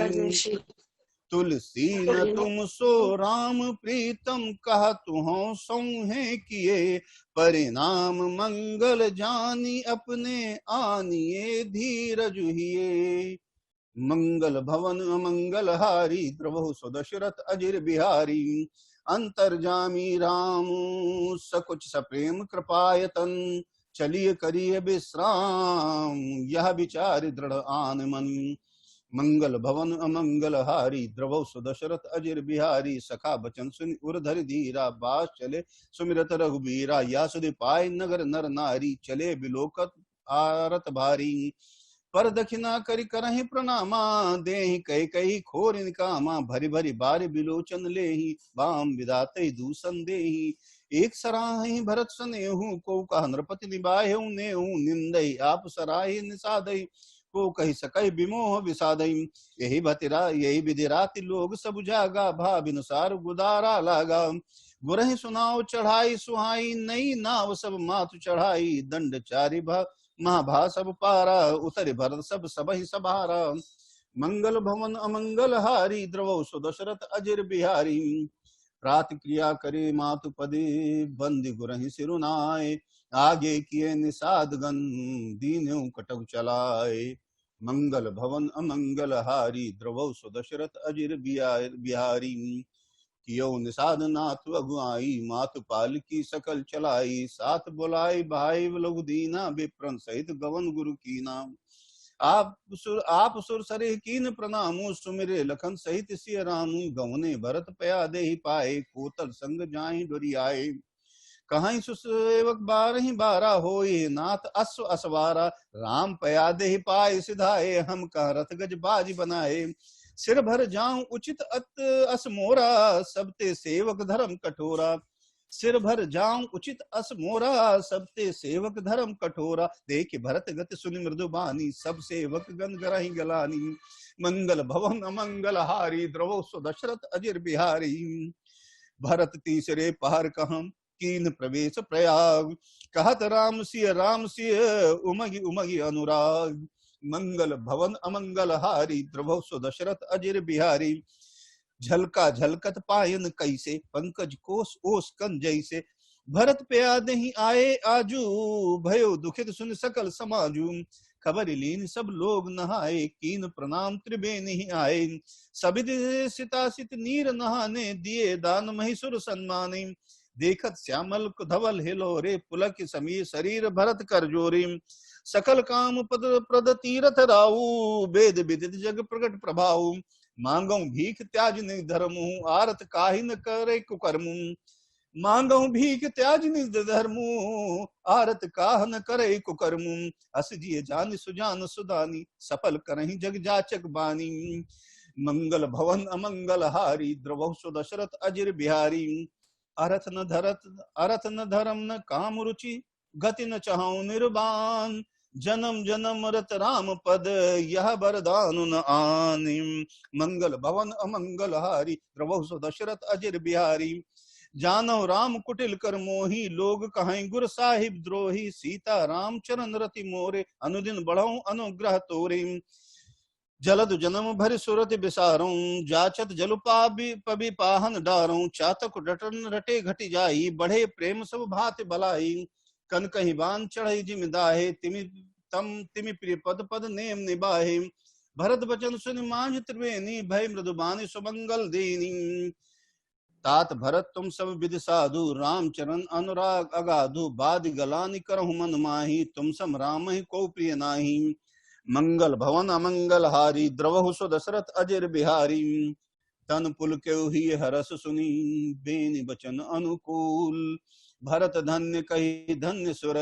तुलसी न तुम सो राम प्रीतम कहा तुहों सौहे किए। परिणाम मंगल जानी अपने आनिए धीरज हुए। मंगल भवन अमंगल हारी द्रवहु सुदशरथ अजिर बिहारी। अंतर्जामी राम सकुच सप्रेम कृपायतन। चलिए करिए विश्राम यह विचार दृढ़ आन मन। मंगल भवन अमंगल हारी द्रवौ सुदशरथ अजिर बिहारी। सखा बचन सुन उर्धर धीरा बास चले सुमिरत रघुबीरा। या सुधि पाय नगर नर नारी चले बिलोकत आरत भारी। पर दक्षिणा करि करहि प्रणामा देहि कई कई खोर निकामा। भरी भरी बार बिलोचन लेहि बाम विदाते दूषण देहि। एक सराहि भरत सनेहु को कह नृपति निबाहेउ नेहु। निंदई आप सराहि निसादई को कही सकई विमोह विषादई। यही भतिरा यही विधि राति लोग सब जागा। भाविनुसार गुदारा लागा। गुरहि सुनाओ चढ़ाई सुहाई नई नाव सब मातु चढ़ाई। दंड चारि महाभा सब पारा उतरि भरत सब सबहि सभारा। मंगल भवन अमंगल हारी द्रवौ सुदशरथ अजिर बिहारी। प्रात क्रिया करे मातु पदे बंदी गुरहि सिरुनाए। आगे किए निषाद गन दीन्यु कटक चलाए। मंगल भवन अमंगल हारी द्रवौ सुदशरथ अजिर बिहारी। कियो निषाद नाथ अगुआई मातु पाल की सकल चलाई। साथ बुलाई भाई लघु दीना विप्रन सहित गवन गुरु कीना। आप सुर सरे कीन प्रणामु सुमिरे लखन सहित सिय रामु। गवने भरत पया देहि पाए कोतल संग जाहि डोरियाए। कहीं सुसेवक बारहि बारा होए नाथ अश्व असवारा। राम पया देहि पाए सिधाए हम कह रथ गज बाज बनाए। सिर भर जाऊं उचित अत अस मोरा सबते सेवक धर्म कठोरा। सिर भर जाऊं उचित अस मोरा सबते सेवक धर्म कठोरा। देख भरत गति सुनि मृदु बानी सब सेवक गण गरहि गलानी। मंगल भवन अमंगल हारी द्रवौ सुदशरथ अजिर बिहारी। भरत तीसरे पहर कहम कीन प्रवेश प्रयाग, कहत राम सिय उमगी उमगी अनुराग। मंगल भवन अमंगल हारी, द्रभव सुदशरथ अजिर बिहारी। झलका झलकत पायन कैसे, पंकज कोस ओस कन जैसे। भरत पे आदे ही आए आजू, भयो दुखित सुन सकल समाजू। खबर लीन सब लोग नहाए, कीन प्रणाम त्रिबेन ही आए। सबिद सितासित नीर नहाने, दिए दान महिसुर सम्माने। देखत श्यामल धवल हिलोरे, पुलक समीर शरीर भरत कर जोरे। सकल काम पद प्रद तीरथ राऊ, वेद विदित जग प्रकट प्रभाऊ। मांगऊ भीख त्याज नि धर्मु, आरत काहि न करे कुकर्मु। मांगऊ भीख त्याज नि धर्मु, आरत काह न करे कुकर्मु। अस जिय जान सुजान सुदानी, सफल करहि जग जाचक बानी। मंगल भवन अमंगल हारी, द्रवहु सुदशरथ अजिर बिहारी। अरथ न धर्म न काम रुचि, गति न चाहूं निर्वाण। जन्म जन्म रत राम पद, यह वरदान न आनि। मंगल भवन अमंगल हारी, द्रवहु सुदशरथ अजिर बिहारी। जानव राम कुटिल कर मोही, लोग कहें गुर साहिब द्रोही। सीता राम चरण रति मोरे, अनुदिन बढ़ऊ अनुग्रह तोरे। जलद जन्म भरि सुरत बिसारूं, जाचत जलु पबि पाहन डारूं। चातक रटन रटे घटि जाई, बढ़े प्रेम सब भांति बलाई। कन कहि बान चढ़ई जिमि दाहे, तिमि प्रिय पद पद नेम निबाहे। भरत बचन सुनि मांझ त्रिवेणी, भय मृदुबानी सुमंगल देनी। तात भरत तुम सब विधि साधु, राम चरण अनुराग अगाधु। बादि गलानि करहु मन माही, तुम सम राम ही को प्रिय नाही। मंगल भवन अमंगल हारी, द्रवहु सुदशरथ अजिर बिहारी। तन पुल केउ ही हरस सुनी, बेनि बचन अनुकूल। भरत धन्य कही धन्य सुर,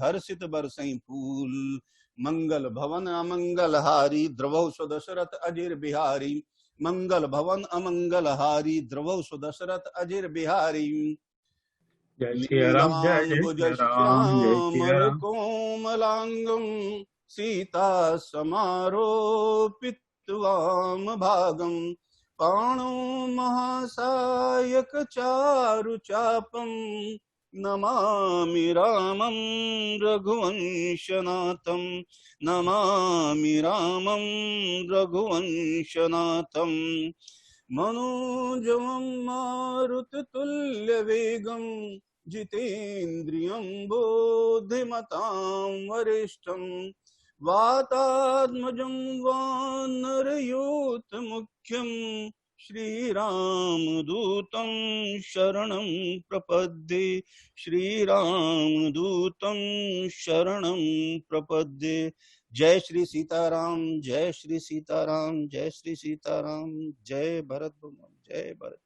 हर्षित बरसई फूल। मंगल भवन अमंगल हारी, द्रवहु सुदशरथ अजिर बिहारी। मंगल भवन अमंगल हारी, द्रवहु सुदशरथ अजिर बिहारी। जय श्री राम, जय श्री राम, जय श्री राम। कोमलांगम सीता समारोपित वाम भागम। पाणो महासायक चारु चापम, नमामि रामं रघुवंशनाथं। नमामि रामं रघुवंशनाथं। मनोजवं मारुततुल्यवेगं, जितेन्द्रियं बुद्धिमतां वरिष्ठं। वातात्मजं वानरयूथमुख्यं, श्रीरामदूतं शरणं प्रपद्ये। श्रीरामदूतं शरणं प्रपद्ये। जय श्री सीताराम, जय श्री सीताराम, जय श्री सीताराम। जय भरत, जय भरत,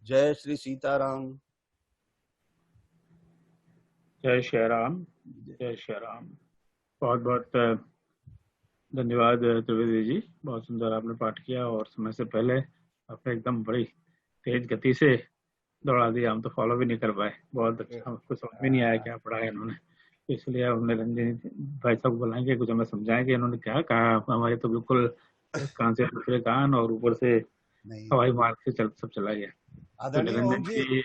जय श्री सीताराम। जय श्री राम, जय श्री राम। बहुत बहुत धन्यवाद त्रिवेदी जी, बहुत सुंदर आपने पाठ किया और समय से पहले आपने एकदम बड़ी तेज गति से दौड़ा दिया, हम तो फॉलो भी नहीं कर पाए। बहुत अच्छा, हमको समझ में नहीं आया क्या पढ़ा है इन्होंने, इसलिए हमने रंजन भाई साहब को बुलाएंगे, कुछ हमें समझाएंगे इन्होंने क्या कहा। हमारे तो बिल्कुल कान से दूसरे कान और ऊपर से हवाई मार्ग से सब चला गया। आदरणीय ओम जी,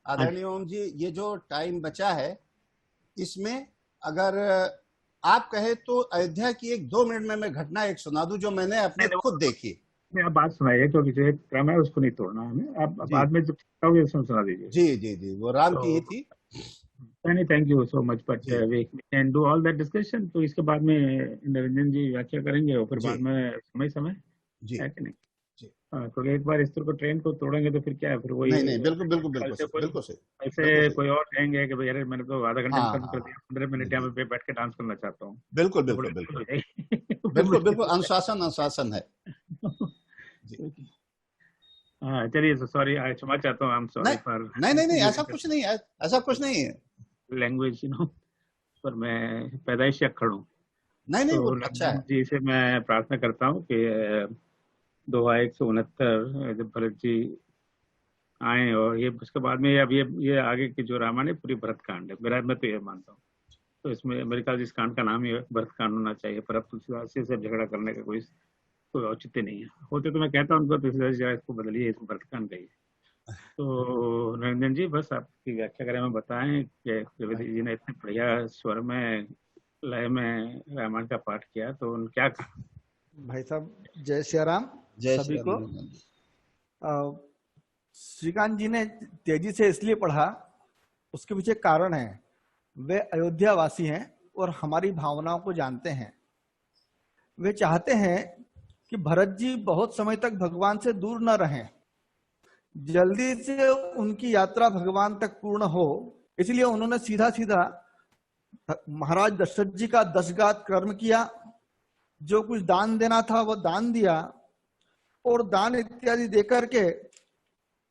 आदरणीय ओम जी, ये जो टाइम बचा है इसमें अगर आप कहे तो अयोध्या की 1-2 मिनट में मैं घटना एक सुना दूं जो मैंने अपने खुद देखी। आप बात सुनाइए, क्योंकि जो एक क्रम है उसको नहीं तोड़ना हमें। आप बाद में जब कहोगे सुना दीजिए। जी जी जी, वो राम की ही थी। Thank you so much, but we can do all that discussion. तो इसके बाद में निरंजन जी व्याख्या करेंगे और फिर बाद में समय जी है कि नहीं? तो एक बार इस तरह को ट्रेन को तोड़ेंगे तो फिर क्या है, फिर वही नहीं बिल्कुल बिल्कुल बिल्कुल सही। ऐसे कोई और कहेंगे कि भाई अरे मैंने तो आधा घंटा खत्म कर दिया, 15 मिनट यहाँ पे बैठ के डांस करना चाहता हूँ। बिल्कुल बिल्कुल बिल्कुल बिल्कुल बिल्कुल अनुशासन है। हाँ चलिए, सॉरी, क्षमा चाहता हूँ, आई एम सॉरी फॉर। नहीं ऐसा कुछ नहीं है, ऐसा कुछ नहीं है। लैंग्वेज पर मैं पैदाइशी अक्खड़ हूँ। नहीं वो अच्छा है जी से मैं प्रार्थना करता हूँ कि 2169 जब भरत जी आए और ये उसके बाद में अब ये आगे की जो रामायण है पूरी भरत कांड है, मैं तो ये मानता हूँ। तो इसमें मेरे ख्याल इस कांड का नाम ही भरत कांड होना चाहिए, पर अब तुलसीदास से झगड़ा करने का कोई कोई औचित्य नहीं है। होते तो मैं कहता उनको तो इसको बदलिए, इसको भरतकांड कहिए। तो नरेंद्र जी, बस आपकी व्याख्या करें, में बताएं कि त्रिवेदी जी ने इतने बढ़िया स्वर में, लय में रामायण का पाठ किया, तो उन्होंने क्या कहा? भाई साहब जय श्री राम जय सभी श्री को। राम। श्रीकांत जी ने तेजी से इसलिए पढ़ा, उसके पीछे कारण है। वे अयोध्या वासी हैं और हमारी भावनाओं को जानते हैं। वे चाहते हैं कि भरत जी बहुत समय तक भगवान से दूर न रहें, जल्दी से उनकी यात्रा भगवान तक पूर्ण हो। इसलिए उन्होंने सीधा सीधा महाराज दशरथ जी का 10 गात कर्म किया, जो कुछ दान देना था वो दान दिया, और दान इत्यादि देकर के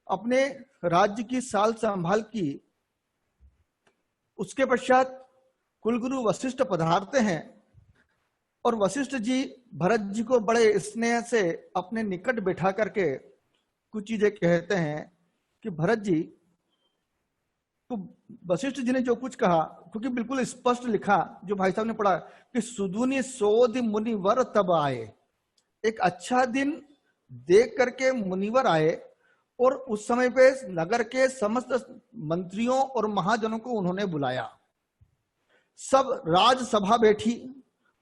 अपने राज्य की साल संभाल की। उसके पश्चात कुलगुरु वशिष्ठ पधारते हैं और वशिष्ठ जी भरत जी को बड़े स्नेह से अपने निकट बैठा करके कुछ चीजें कहते हैं कि भरत जी, तो वशिष्ठ जी ने जो कुछ कहा, क्योंकि बिल्कुल स्पष्ट लिखा जो भाई साहब ने पढ़ा कि सुदुनि सोधि मुनिवर तब आए। एक अच्छा दिन देख करके मुनिवर आए और उस समय पे नगर के समस्त मंत्रियों और महाजनों को उन्होंने बुलाया। सब राजसभा बैठी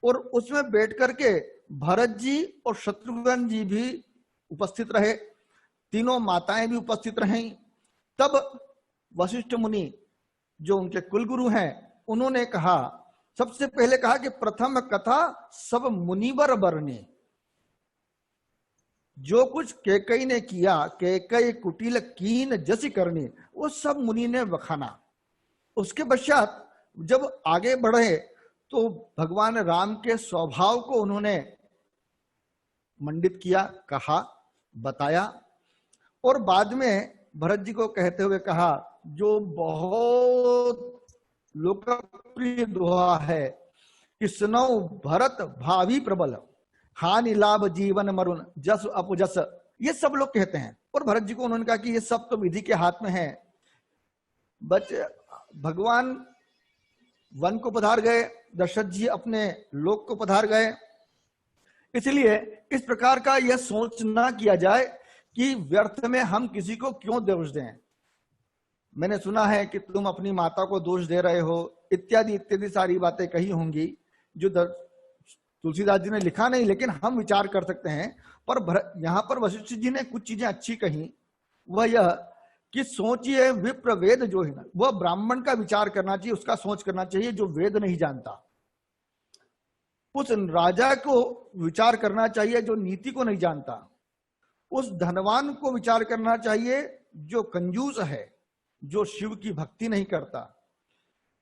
और उसमें बैठ करके भरत जी और शत्रुघ्न जी भी उपस्थित रहे, तीनों माताएं भी उपस्थित रहीं। तब वशिष्ठ मुनि जो उनके कुलगुरु हैं, उन्होंने कहा, सबसे पहले कहा कि प्रथम कथा सब मुनिवर बरने। जो कुछ कैकई ने किया, कैकई कुटिल कीन जसी करनी, वो सब मुनि ने बखाना। उसके पश्चात जब आगे बढ़े तो भगवान राम के स्वभाव को उन्होंने मंडित किया, कहा, बताया। और बाद में भरत जी को कहते हुए कहा, जो बहुत लोकप्रिय दोहा है कि सुनो भरत भावी प्रबल, हानि लाभ जीवन मरुन जस अपजस। ये सब लोग कहते हैं। और भरत जी को उन्होंने कहा कि ये सब तो विधि के हाथ में है। भगवान वन को पधार गए, दशरथ जी अपने लोक को पधार गए। इसलिए इस प्रकार का यह सोच ना किया जाए कि व्यर्थ में हम किसी को क्यों दोष दें। मैंने सुना है कि तुम अपनी माता को दोष दे रहे हो, इत्यादि इत्यादि सारी बातें कही होंगी जो तुलसीदास जी ने लिखा नहीं, लेकिन हम विचार कर सकते हैं। पर यहाँ पर वशिष्ठ जी ने कुछ चीजें अच्छी कही। वह यह कि सोचिए विप्र वेद जो है ना, वह ब्राह्मण का विचार करना चाहिए, उसका सोच करना चाहिए जो वेद नहीं जानता। उस राजा को विचार करना चाहिए जो नीति को नहीं जानता। उस धनवान को विचार करना चाहिए जो कंजूस है, जो शिव की भक्ति नहीं करता।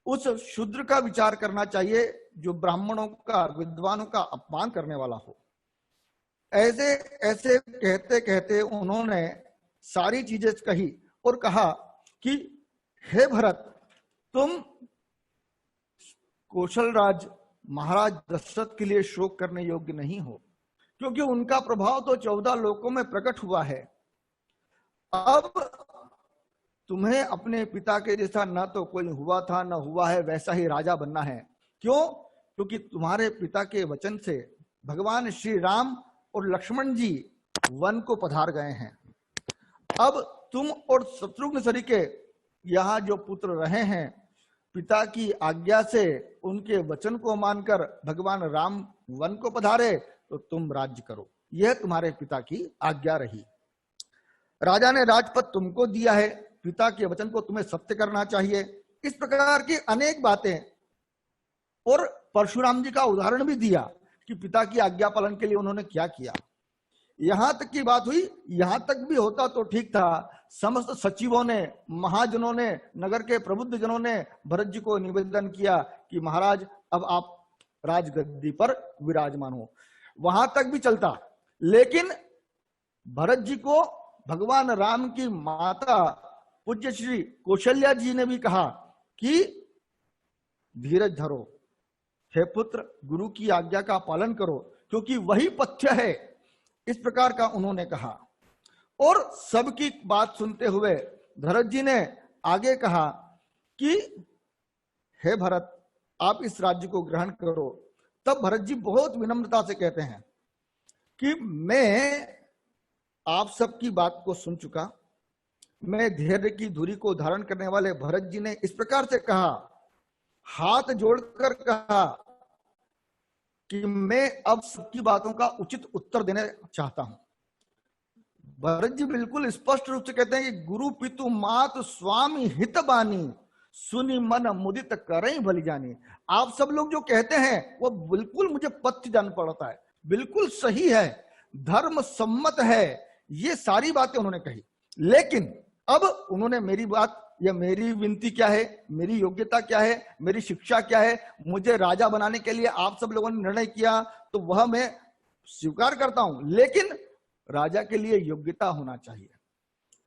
उस शूद्र का विचार करना चाहिए जो ब्राह्मणों का, विद्वानों का अपमान करने वाला हो। ऐसे ऐसे कहते कहते उन्होंने सारी चीजें कही और कहा कि हे भरत, तुम कौशलराज महाराज दशरथ के लिए शोक करने योग्य नहीं हो, क्योंकि उनका प्रभाव तो 14 लोकों में प्रकट हुआ है। अब तुम्हें अपने पिता के जैसा न तो कोई हुआ था न हुआ है, वैसा ही राजा बनना है। क्यों? क्योंकि तुम्हारे पिता के वचन से भगवान श्री राम और लक्ष्मण जी वन को पधार गए हैं। अब तुम और शत्रुघ्न सरी के यहाँ जो पुत्र रहे हैं, पिता की आज्ञा से उनके वचन को मानकर भगवान राम वन को पधारे, तो तुम राज्य करो। यह तुम्हारे पिता की आज्ञा रही। राजा ने राजपद तुमको दिया है, पिता के वचन को तुम्हें सत्य करना चाहिए। इस प्रकार की अनेक बातें, और परशुराम जी का उदाहरण भी दिया कि पिता की आज्ञा पालन के लिए उन्होंने क्या किया। यहां तक की बात हुई, यहां तक भी होता तो ठीक था। समस्त सचिवों ने, महाजनों ने, नगर के प्रबुद्ध जनों ने भरत जी को निवेदन किया कि महाराज अब आप राजगद्दी पर विराजमान हो। वहां तक भी चलता, लेकिन भरत जी को भगवान राम की माता पूज्य श्री कौशल्या जी ने भी कहा कि धीरज धरो, हे पुत्र, गुरु की आज्ञा का पालन करो, क्योंकि वही पथ्य है। इस प्रकार का उन्होंने कहा। और सबकी बात सुनते हुए भरत जी ने आगे कहा कि हे भरत, आप इस राज्य को ग्रहण करो। तब भरत जी बहुत विनम्रता से कहते हैं कि मैं आप सबकी बात को सुन चुका। मैं धैर्य की धुरी को धारण करने वाले भरत जी ने इस प्रकार से कहा, हाथ जोड़कर कहा कि मैं अब सबकी बातों का उचित उत्तर देना चाहता हूं। भरत जी बिल्कुल स्पष्ट रूप से कहते हैं कि गुरु पितु मात स्वामी हित बानी, सुनी मन मुदित करई भली जानी। आप सब लोग जो कहते हैं वो बिल्कुल मुझे पथ्य जान पड़ता है, बिल्कुल सही है, धर्म सम्मत है, ये सारी बातें उन्होंने कही। लेकिन अब उन्होंने मेरी बात या मेरी विनती क्या है, मेरी योग्यता क्या है, मेरी शिक्षा क्या है, मुझे राजा बनाने के लिए आप सब लोगों ने निर्णय किया तो वह मैं स्वीकार करता हूं। लेकिन राजा के लिए योग्यता होना चाहिए,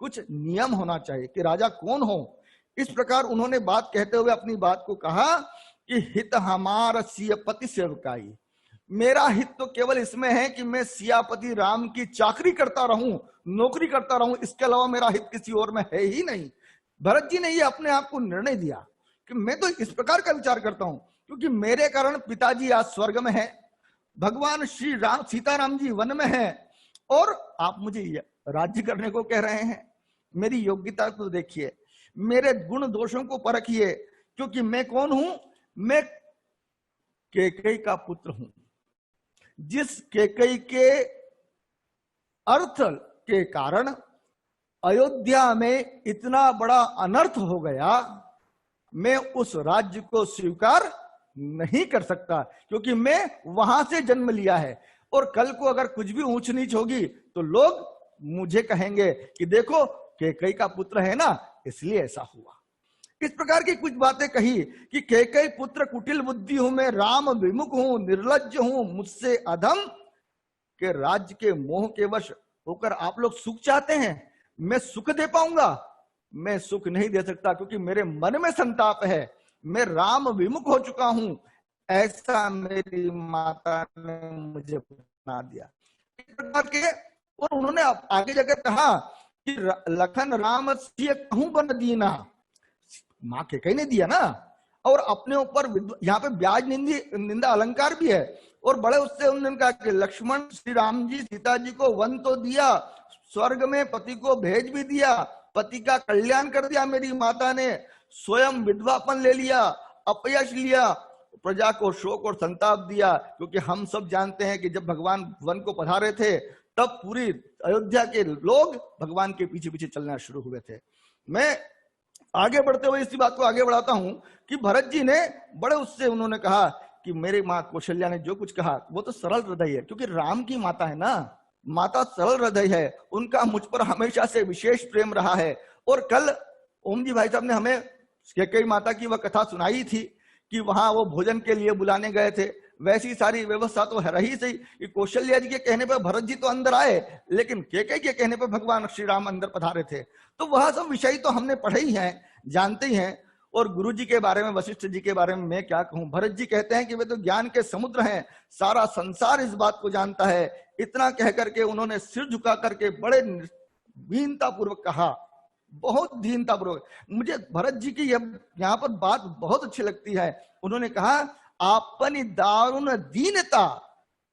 कुछ नियम होना चाहिए कि राजा कौन हो। इस प्रकार उन्होंने बात कहते हुए अपनी बात को कहा कि हित हमारा सियापति सेवकाई, मेरा हित तो केवल इसमें है कि मैं सियापति राम की चाकरी करता रहूं, नौकरी करता रहूं, इसके अलावा मेरा हित किसी और में है ही नहीं। भरत जी ने ये अपने आप को निर्णय दिया कि मैं तो इस प्रकार का विचार करता हूं, क्योंकि मेरे कारण पिताजी आज स्वर्ग में है, भगवान श्री राम सीताराम जी वन में है, और आप मुझे राज्य करने को कह रहे हैं। मेरी योग्यता तो देखिए, मेरे गुण दोषों को परखिए, क्योंकि मैं कौन हूं, मैं कैकेयी का पुत्र हूं। जिस कैकेयी के अर्थ के कारण अयोध्या में इतना बड़ा अनर्थ हो गया, मैं उस राज्य को स्वीकार नहीं कर सकता, क्योंकि मैं वहां से जन्म लिया है। और कल को अगर कुछ भी ऊंच नीच होगी तो लोग मुझे कहेंगे कि देखो कैकेयी का पुत्र है ना, इसलिए ऐसा हुआ। इस प्रकार की कुछ बातें कही कि कैकेयी पुत्र कुटिल बुद्धि हूं, मैं राम विमुख हूं, निर्लज्ज हूं, मुझसे अधम के राज्य के मोह के वश होकर आप लोग सुख चाहते हैं। मैं सुख दे पाऊंगा? मैं सुख नहीं दे सकता, क्योंकि मेरे मन में संताप है, मैं राम विमुख हो चुका हूं, ऐसा मेरी माता ने मुझे बना दिया। इस प्रकार के, और उन्होंने आगे जाकर कहा कि लखन राम सिय कहूं बन दीना, मां कैकेयी ने दिया ना, और अपने ऊपर यहाँ पे ब्याज निंदा अलंकार भी है। और बड़े उससे उन्होंने कहा कि लक्ष्मण श्री राम जी सीता जी को वन तो दिया, स्वर्ग में पति को भेज भी दिया, पति का कल्याण कर दिया मेरी माता ने, स्वयं विधवापन ले लिया, अपयश लिया, प्रजा को शोक और संताप दिया। क्योंकि हम सब जानते हैं कि जब भगवान वन को पधारे थे तब पूरी अयोध्या के लोग भगवान के पीछे पीछे चलना शुरू हुए थे। मैं आगे बढ़ते हुए इसी बात को आगे बढ़ाता हूं कि भरत जी ने बड़े उससे उन्होंने कहा कि मेरी माँ कौशल्या ने जो कुछ कहा वो तो सरल हृदय है, क्योंकि राम की माता है ना, माता सरल हृदय है, उनका मुझ पर हमेशा से विशेष प्रेम रहा है। और कल ओम जी भाई साहब ने हमें कैकेयी माता की वह कथा सुनाई थी कि वहां वो भोजन के लिए बुलाने गए थे। वैसी सारी व्यवस्था तो है रही सही कि कौशल्या जी के कहने पर भरत जी तो अंदर आए, लेकिन कैकेयी के कहने पर भगवान श्री राम अंदर पधारे थे। तो वह सब विषय तो हमने पढ़े ही हैं, जानते ही हैं। और गुरु जी के बारे में, वशिष्ठ जी के बारे में मैं क्या कहूं। भरत जी कहते हैं कि वे तो ज्ञान के समुद्र हैं, सारा संसार इस बात को जानता है। इतना कह करके उन्होंने सिर झुका करके बड़े दीनता पूर्वक कहा, बहुत दीनता पूर्वक। मुझे भरत जी की यहाँ पर बात बहुत अच्छी लगती है। उन्होंने कहा, आपनी दारुण दीनता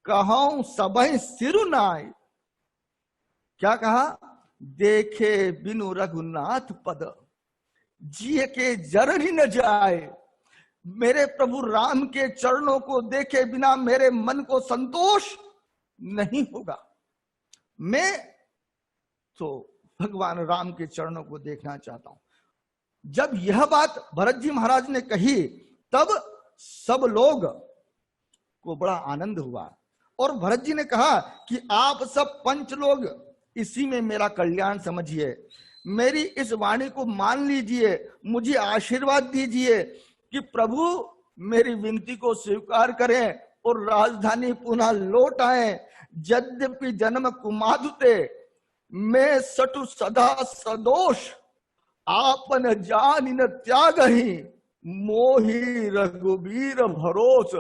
कहूं सबहि सिरु नाय। क्या कहा? देखे बिनु रघुनाथ पद, जिए के जरन ही न जाए। मेरे प्रभु राम के चरणों को देखे बिना मेरे मन को संतोष नहीं होगा। मैं तो भगवान राम के चरणों को देखना चाहता हूं। जब यह बात भरत जी महाराज ने कही तब सब लोग को बड़ा आनंद हुआ। और भरत जी ने कहा कि आप सब पंच लोग इसी में मेरा कल्याण समझिए, मेरी इस वाणी को मान लीजिए, मुझे आशीर्वाद दीजिए कि प्रभु मेरी विनती को स्वीकार करें और राजधानी पुनः लौट आए। यद्यपि जन्म कुमाधुते मैं सटु सदा सदोष, आपन जान न त्याग ही मोही रघुवीर भरोस।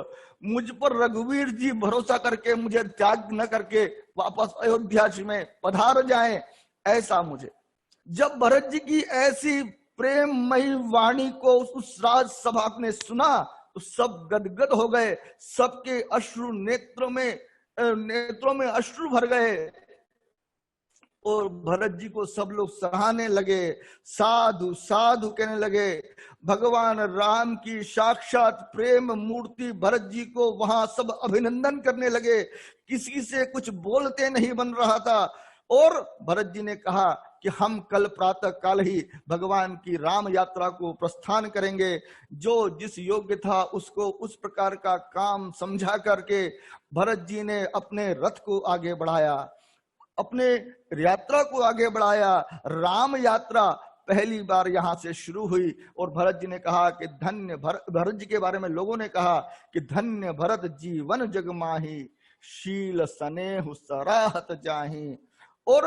मुझ पर रघुवीर जी भरोसा करके मुझे त्याग न करके वापस अयोध्या में पधार जाएं, ऐसा मुझे। जब भरत जी की ऐसी प्रेममयी वाणी को उस राजसभा ने सुना तो सब गदगद हो गए, सबके अश्रु नेत्रों में नेत्रों में अश्रु भर गए और भरत जी को सब लोग सराहने लगे, साधु साधु कहने लगे। भगवान राम की साक्षात प्रेम मूर्ति भरत जी को वहां सब अभिनंदन करने लगे, किसी से कुछ बोलते नहीं बन रहा था। और भरत जी ने कहा कि हम कल प्रातः काल ही भगवान की राम यात्रा को प्रस्थान करेंगे। जो जिस योग्य था उसको उस प्रकार का काम समझा करके भरत जी ने अपने रथ को आगे बढ़ाया, अपने यात्रा को आगे बढ़ाया। राम यात्रा पहली बार यहां से शुरू हुई और भरत जी ने कहा कि धन्य भरत जी के बारे में लोगों ने कहा कि धन्य भरत जीवन जग माही, शील स्नेह सराहत जाही। और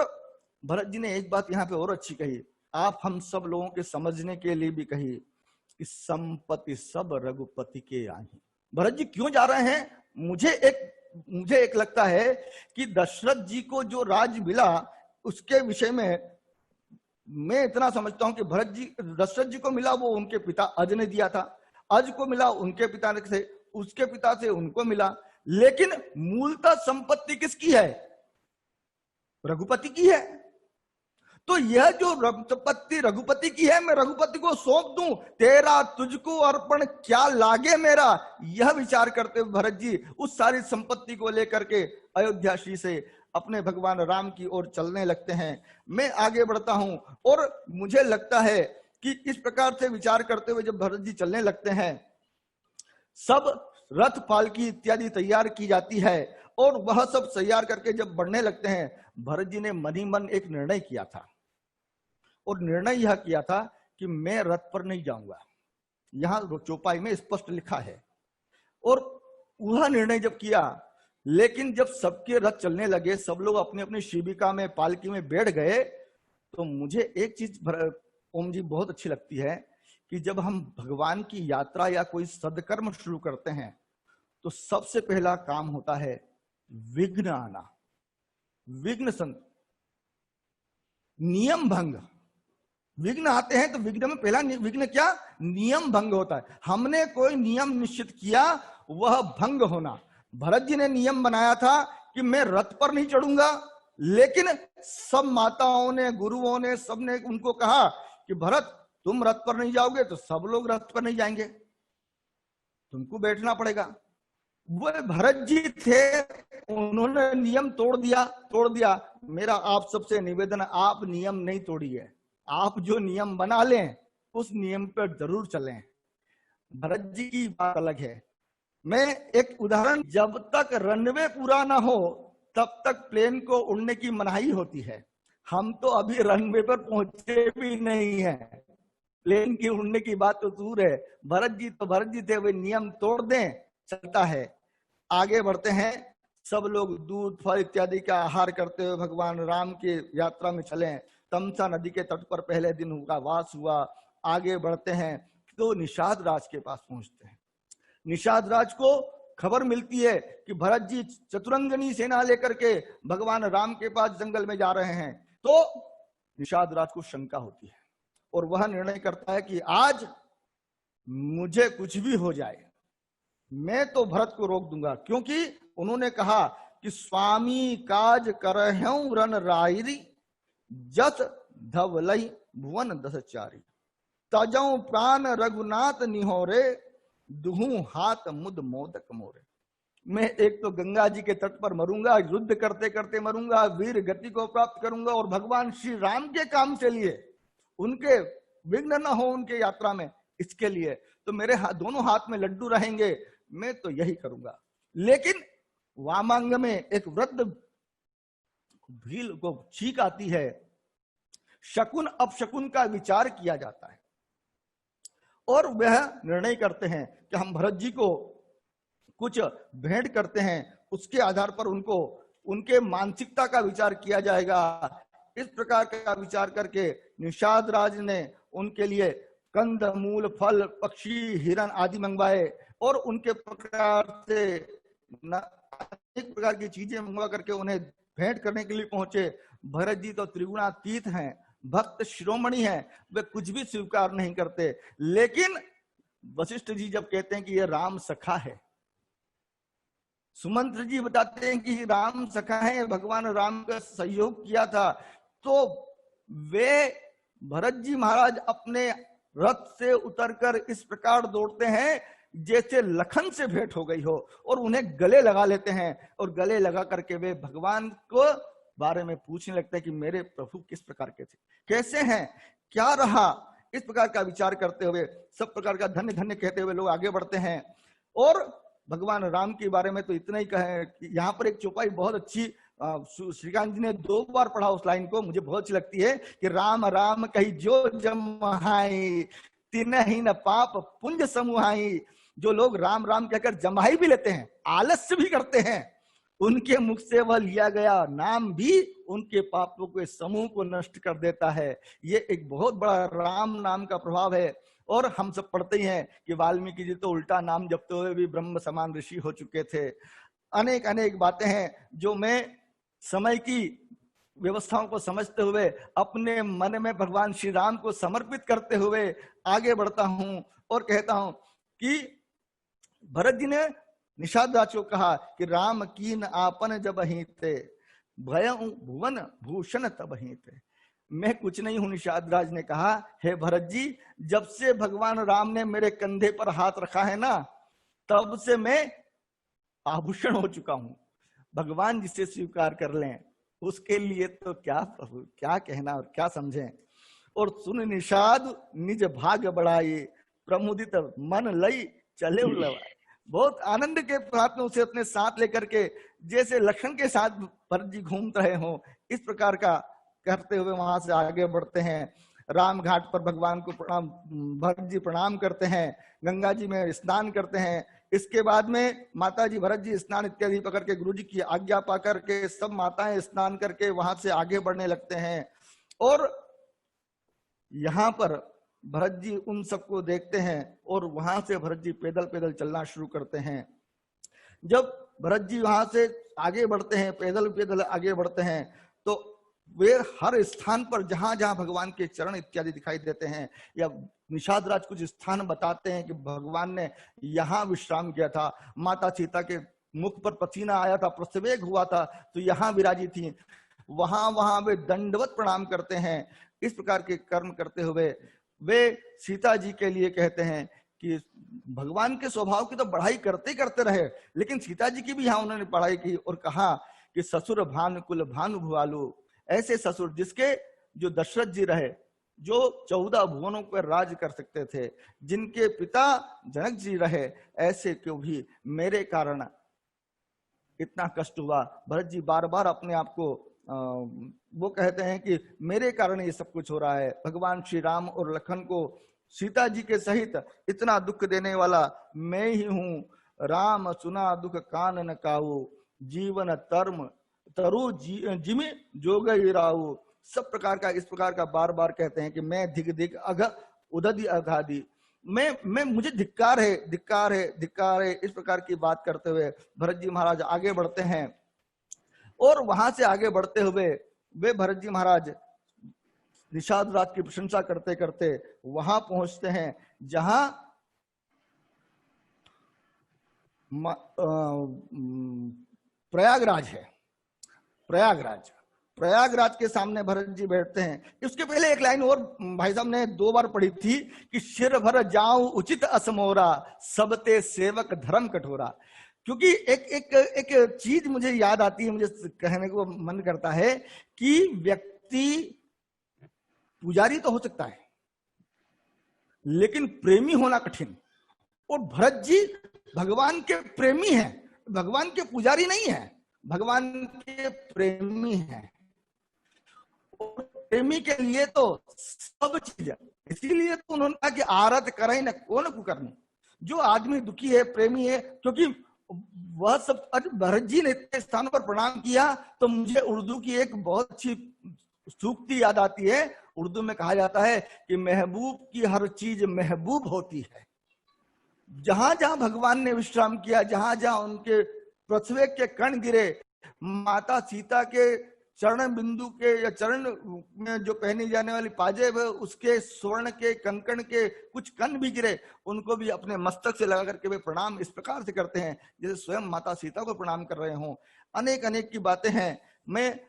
भरत जी ने एक बात यहाँ पे और अच्छी कही, आप हम सब लोगों के समझने के लिए भी कही कि संपत्ति सब रघुपति के आही। भरत जी क्यों जा रहे हैं? मुझे एक लगता है कि दशरथ जी को जो राज मिला उसके विषय में मैं इतना समझता हूं कि दशरथ जी को मिला वो उनके पिता अज ने दिया था, अज को मिला उनके पिता से, उसके पिता से उनको मिला। लेकिन मूलतः संपत्ति किसकी है? रघुपति की है। तो यह जो संपत्ति रघुपति की है, मैं रघुपति को सौंप दूं, तेरा तुझको अर्पण क्या लागे मेरा, यह विचार करते हुए भरत जी उस सारी संपत्ति को लेकर के अयोध्या श्री से अपने भगवान राम की ओर चलने लगते हैं। मैं आगे बढ़ता हूं और मुझे लगता है कि इस प्रकार से विचार करते हुए जब भरत जी चलने लगते हैं, सब रथ पालकी इत्यादि तैयार की जाती है और वह सब तैयार करके जब बढ़ने लगते हैं, भरत जी ने मन ही मन एक निर्णय किया था और निर्णय यह किया था कि मैं रथ पर नहीं जाऊंगा। यहां चौपाई में स्पष्ट लिखा है। और वह निर्णय जब किया, लेकिन जब सबके रथ चलने लगे, सब लोग अपनी अपनी शिविका में पालकी में बैठ गए, तो मुझे एक चीज ओम जी बहुत अच्छी लगती है कि जब हम भगवान की यात्रा या कोई सदकर्म शुरू करते हैं तो सबसे पहला काम होता है विघ्न आना, नियम भंग। विघ्न आते हैं तो विघ्न में पहला विघ्न क्या? नियम भंग होता है। हमने कोई नियम निश्चित किया, वह भंग होना। भरत जी ने नियम बनाया था कि मैं रथ पर नहीं चढ़ूंगा, लेकिन सब माताओं ने, गुरुओं ने, सबने उनको कहा कि भरत तुम रथ पर नहीं जाओगे तो सब लोग रथ पर नहीं जाएंगे, तुमको बैठना पड़ेगा। वो भरत जी थे, उन्होंने नियम तोड़ दिया। मेरा आप सबसे निवेदन, आप नियम नहीं तोड़िए, आप जो नियम बना लें उस नियम पर जरूर चलें। भरत जी की बात अलग है। मैं एक उदाहरण, जब तक रनवे पूरा ना हो तब तक प्लेन को उड़ने की मनाही होती है। हम तो अभी रनवे पर पहुंचे भी नहीं है, प्लेन की उड़ने की बात तो दूर है। भरत जी थे, वे नियम तोड़ दें, चलता है। आगे बढ़ते हैं, सब लोग दूध फल इत्यादि का आहार करते हुए भगवान राम की यात्रा में चले। तमसा नदी के तट पर पहले दिन उनका वास हुआ। आगे बढ़ते हैं तो निषाद राज के पास पहुंचते हैं। निषाद राज को खबर मिलती है कि भरत जी चतुरंगनी सेना लेकर के भगवान राम के पास जंगल में जा रहे हैं। तो निषाद राज को शंका होती है और वह निर्णय करता है कि आज मुझे कुछ भी हो जाए, मैं तो भरत को रोक दूंगा, क्योंकि उन्होंने कहा कि स्वामी काज करहूं रन रायरी, जस धवलई भुवन दसचारी, तजऊ प्राण रघुनाथ निहोरे, दुहू हाथ मुद मोदक मोरे। मैं एक तो गंगा जी के तट पर मरूंगा, युद्ध करते करते मरूंगा, वीर गति को प्राप्त करूंगा, और भगवान श्री राम के काम के लिए, उनके विघ्न न हो उनके यात्रा में, इसके लिए तो मेरे दोनों हाथ में लड्डू रहेंगे, मैं तो यही करूंगा। लेकिन वामांग में एक वृद्ध भील को छींक आती है। शकुन अपशकुन का विचार किया जाता है और वह निर्णय करते हैं कि हम भरत जी को कुछ भेंट करते हैं, उसके आधार पर उनको उनके मानसिकता का विचार किया जाएगा। इस प्रकार का विचार करके निषाद राज ने उनके लिए कंद मूल फल पक्षी हिरण आदि मंगवाए और उनके प्रकार से अनेक प्रकार की चीजें मंगवा करके उन्हें भेंट करने के लिए पहुंचे। भरत जी तो त्रिगुणातीत हैं, भक्त शिरोमणि हैं, वे कुछ भी स्वीकार नहीं करते। लेकिन वशिष्ठ जी जब कहते हैं कि ये राम सखा है, सुमंत्र जी बताते हैं कि राम सखा है, भगवान राम का सहयोग किया था। तो वे भरत जी महाराज अपने रथ से उतरकर इस प्रकार दौड़ते हैं जैसे लखन से भेंट हो गई हो, और उन्हें गले लगा लेते हैं, और गले लगा करके वे भगवान को बारे में पूछने लगते हैं कि मेरे प्रभु किस प्रकार के थे, कैसे हैं, क्या रहा। इस प्रकार का विचार करते हुए, सब प्रकार का धन्य धन्य कहते हुए लोग आगे बढ़ते हैं। और भगवान राम के बारे में तो इतना ही कहें कि यहाँ पर एक चौपाई बहुत अच्छी, श्रीकांत जी ने 2 बार पढ़ा उस लाइन को, मुझे बहुत अच्छी लगती है कि राम राम कही जो जमाई तिनहि न पाप पुंज समूहाई। जो लोग राम राम कहकर जमाई भी लेते हैं, आलस्य भी करते हैं, उनके मुख से वह लिया गया नाम भी उनके पापों के समूह को नष्ट कर देता है। ये एक बहुत बड़ा राम नाम का प्रभाव है। और हम सब पढ़ते ही हैं कि वाल्मीकि जी तो उल्टा नाम जपते हुए भी ब्रह्म समान ऋषि हो चुके थे। अनेक अनेक बातें हैं जो मैं समय की व्यवस्थाओं को समझते हुए अपने मन में भगवान श्री राम को समर्पित करते हुए आगे बढ़ता हूं और कहता हूं कि भरत जी ने निषाद राज को कहा कि राम कीन आपन जब ही थे भय भुवन भूषण तब ही थे। मैं कुछ नहीं हूं, निषाद राज ने कहा, हे भरत जी, जब से भगवान राम ने मेरे कंधे पर हाथ रखा है ना, तब से मैं आभूषण हो चुका हूं। भगवान जिसे स्वीकार कर लें उसके लिए तो क्या प्रभु, क्या कहना और क्या समझें। और सुन निषाद निज भाग बढ़ाए प्रमुदित मन लई चले उलवाए। बहुत आनंद के प्राप्त में उसे अपने साथ लेकर के जैसे लक्ष्मण के साथ भरत जी घूम रहे हो, इस प्रकार का करते हुए वहां से आगे बढ़ते हैं। राम घाट पर भगवान को प्रणाम, भरत जी प्रणाम करते हैं, गंगा जी में स्नान करते हैं। इसके बाद में माता जी भरत जी स्नान इत्यादि पकड़ के गुरु जी की आज्ञा पा करके सब माताएं स्नान करके वहां से आगे बढ़ने लगते हैं। और यहाँ पर भरत जी उन सबको देखते हैं और वहां से भरत जी पैदल पैदल चलना शुरू करते हैं। जब भरत जी वहां से आगे बढ़ते हैं, पैदल पैदल आगे बढ़ते हैं, तो वे हर स्थान पर जहां जहां भगवान के चरण इत्यादि दिखाई देते हैं, या निषाद राज कुछ स्थान बताते हैं कि भगवान ने यहाँ विश्राम किया था, माता सीता के मुख पर पसीना आया था, प्रसवेग हुआ था, तो यहाँ विराजी थी, वहां वहां वे दंडवत प्रणाम करते हैं। इस प्रकार के कर्म करते हुए वे सीता जी के लिए कहते हैं कि भगवान के स्वभाव की तो बढ़ाई करते करते रहे, लेकिन सीता जी की भी यहाँ उन्होंने पढ़ाई की और कहा कि ससुर भानुकुल भानु भुआलु, ऐसे ससुर जिसके जो दशरथ जी रहे, जो 14 भुवनों पर राज कर सकते थे, जिनके पिता जनक जी रहे, ऐसे क्यों भी मेरे कारण इतना कष्ट हुआ। भरत जी बार बार अपने आप को वो कहते हैं कि मेरे कारण ये सब कुछ हो रहा है। भगवान श्री राम और लखन को सीता जी के सहित इतना दुख देने वाला मैं ही हूं। राम सुना दुख कान न काऊ, जीवन तरम तरु जिमि जोग राऊ। सब प्रकार का इस प्रकार का बार बार कहते हैं कि मैं धिक धिक अघ उदधि अघादि, मैं मुझे धिक्कार है, धिक्कार है, धिक्कार है। इस प्रकार की बात करते हुए भरत जी महाराज आगे बढ़ते हैं। और वहां से आगे बढ़ते हुए वे भरत जी महाराज निषाद राज की प्रशंसा करते करते वहां पहुंचते हैं जहां प्रयागराज है। प्रयागराज के सामने भरत जी बैठते हैं। इसके पहले एक लाइन और भाई साहब ने 2 बार पढ़ी थी कि शिर भर जाऊं उचित असमोरा, सबते सेवक धर्म कठोरा। क्योंकि एक चीज मुझे याद आती है, मुझे कहने को मन करता है कि व्यक्ति पुजारी तो हो सकता है लेकिन प्रेमी होना कठिन। और भरत जी भगवान के प्रेमी हैं, भगवान के पुजारी नहीं है, भगवान के प्रेमी हैं। और प्रेमी के लिए तो सब चीज है, इसीलिए तो उन्होंने कहा कि आरत करे न कौन कुकर्म। जो आदमी दुखी है, प्रेमी है, क्योंकि वह सब। भरत जी ने इतने स्थानों पर प्रणाम किया तो मुझे उर्दू की एक बहुत अच्छी सूक्ति याद आती है। उर्दू में कहा जाता है कि महबूब की हर चीज महबूब होती है। जहां जहां भगवान ने विश्राम किया, जहां जहां उनके प्रसवेग के कण गिरे, माता सीता के चरण बिंदु के या चरण में जो पहनी जाने वाली पाजेब है उसके स्वर्ण के कंकण के कुछ कण भी गिरे, उनको भी अपने मस्तक से लगा करके वे प्रणाम इस प्रकार से करते हैं जैसे स्वयं माता सीता को प्रणाम कर रहे हों। अनेक अनेक की बातें हैं। मैं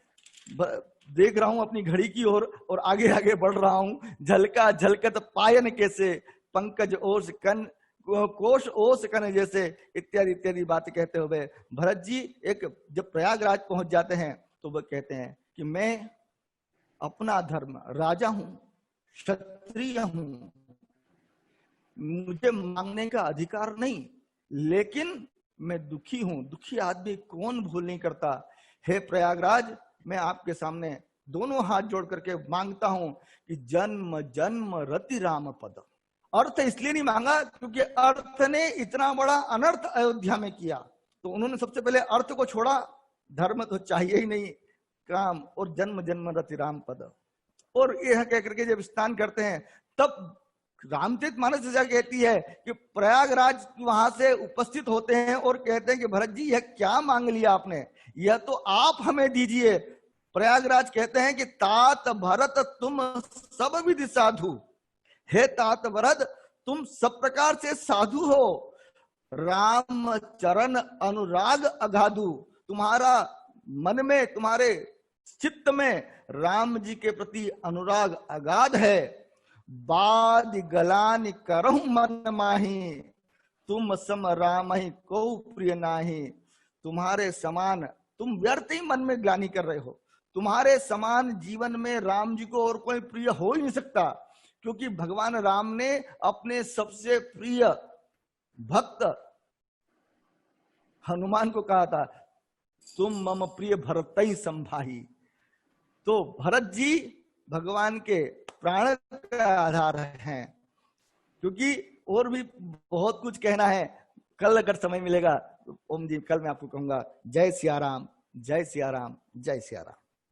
देख रहा हूं अपनी घड़ी की ओर और आगे आगे बढ़ रहा हूं। झलका झलकत पायन कैसे, पंकज ओस कन कोश ओस कन जैसे, इत्यादि इत्यादि बातें कहते हुए भरत जी एक जब प्रयागराज पहुंच जाते हैं तो वह कहते हैं कि मैं अपना धर्म, राजा हूं, क्षत्रिय हूं, मुझे मांगने का अधिकार नहीं, लेकिन मैं दुखी हूं। दुखी आदमी कौन भूल नहीं करता। हे प्रयागराज, मैं आपके सामने दोनों हाथ जोड़ करके मांगता हूं कि जन्म जन्म रति राम पद। अर्थ इसलिए नहीं मांगा क्योंकि अर्थ ने इतना बड़ा अनर्थ अयोध्या में किया, तो उन्होंने सबसे पहले अर्थ को छोड़ा। धर्म तो चाहिए ही नहीं, काम और जन्म जन्म रति राम पद। और यह कह करके जब स्नान करते हैं तब रामचरितमानस से कहती है कि प्रयागराज वहां से उपस्थित होते हैं और कहते हैं कि भरत जी यह क्या मांग लिया आपने, यह तो आप हमें दीजिए। प्रयागराज कहते हैं कि तात भरत तुम सब विधि साधु, हे तात भरत तुम सब प्रकार से साधु हो, राम चरण अनुराग अगाधु, तुम्हारा मन में, तुम्हारे चित्त में राम जी के प्रति अनुराग अगाध है। बाद गलानि करहु मन माही, तुम सम राम ही को प्रिय नाही। तुम्हारे समान, तुम व्यर्थ ही मन में ग्लानि कर रहे हो, तुम्हारे समान जीवन में राम जी को और कोई प्रिय हो ही नहीं सकता, क्योंकि भगवान राम ने अपने सबसे प्रिय भक्त हनुमान को कहा था तुम मम प्रिय भरत ही संभाही। तो भरत जी भगवान के प्राण का आधार हैं। क्योंकि और भी बहुत कुछ कहना है, कल अगर समय मिलेगा तो ओम जी कल मैं आपको कहूंगा। जय सिया राम, जय सिया राम, जय सिया राम।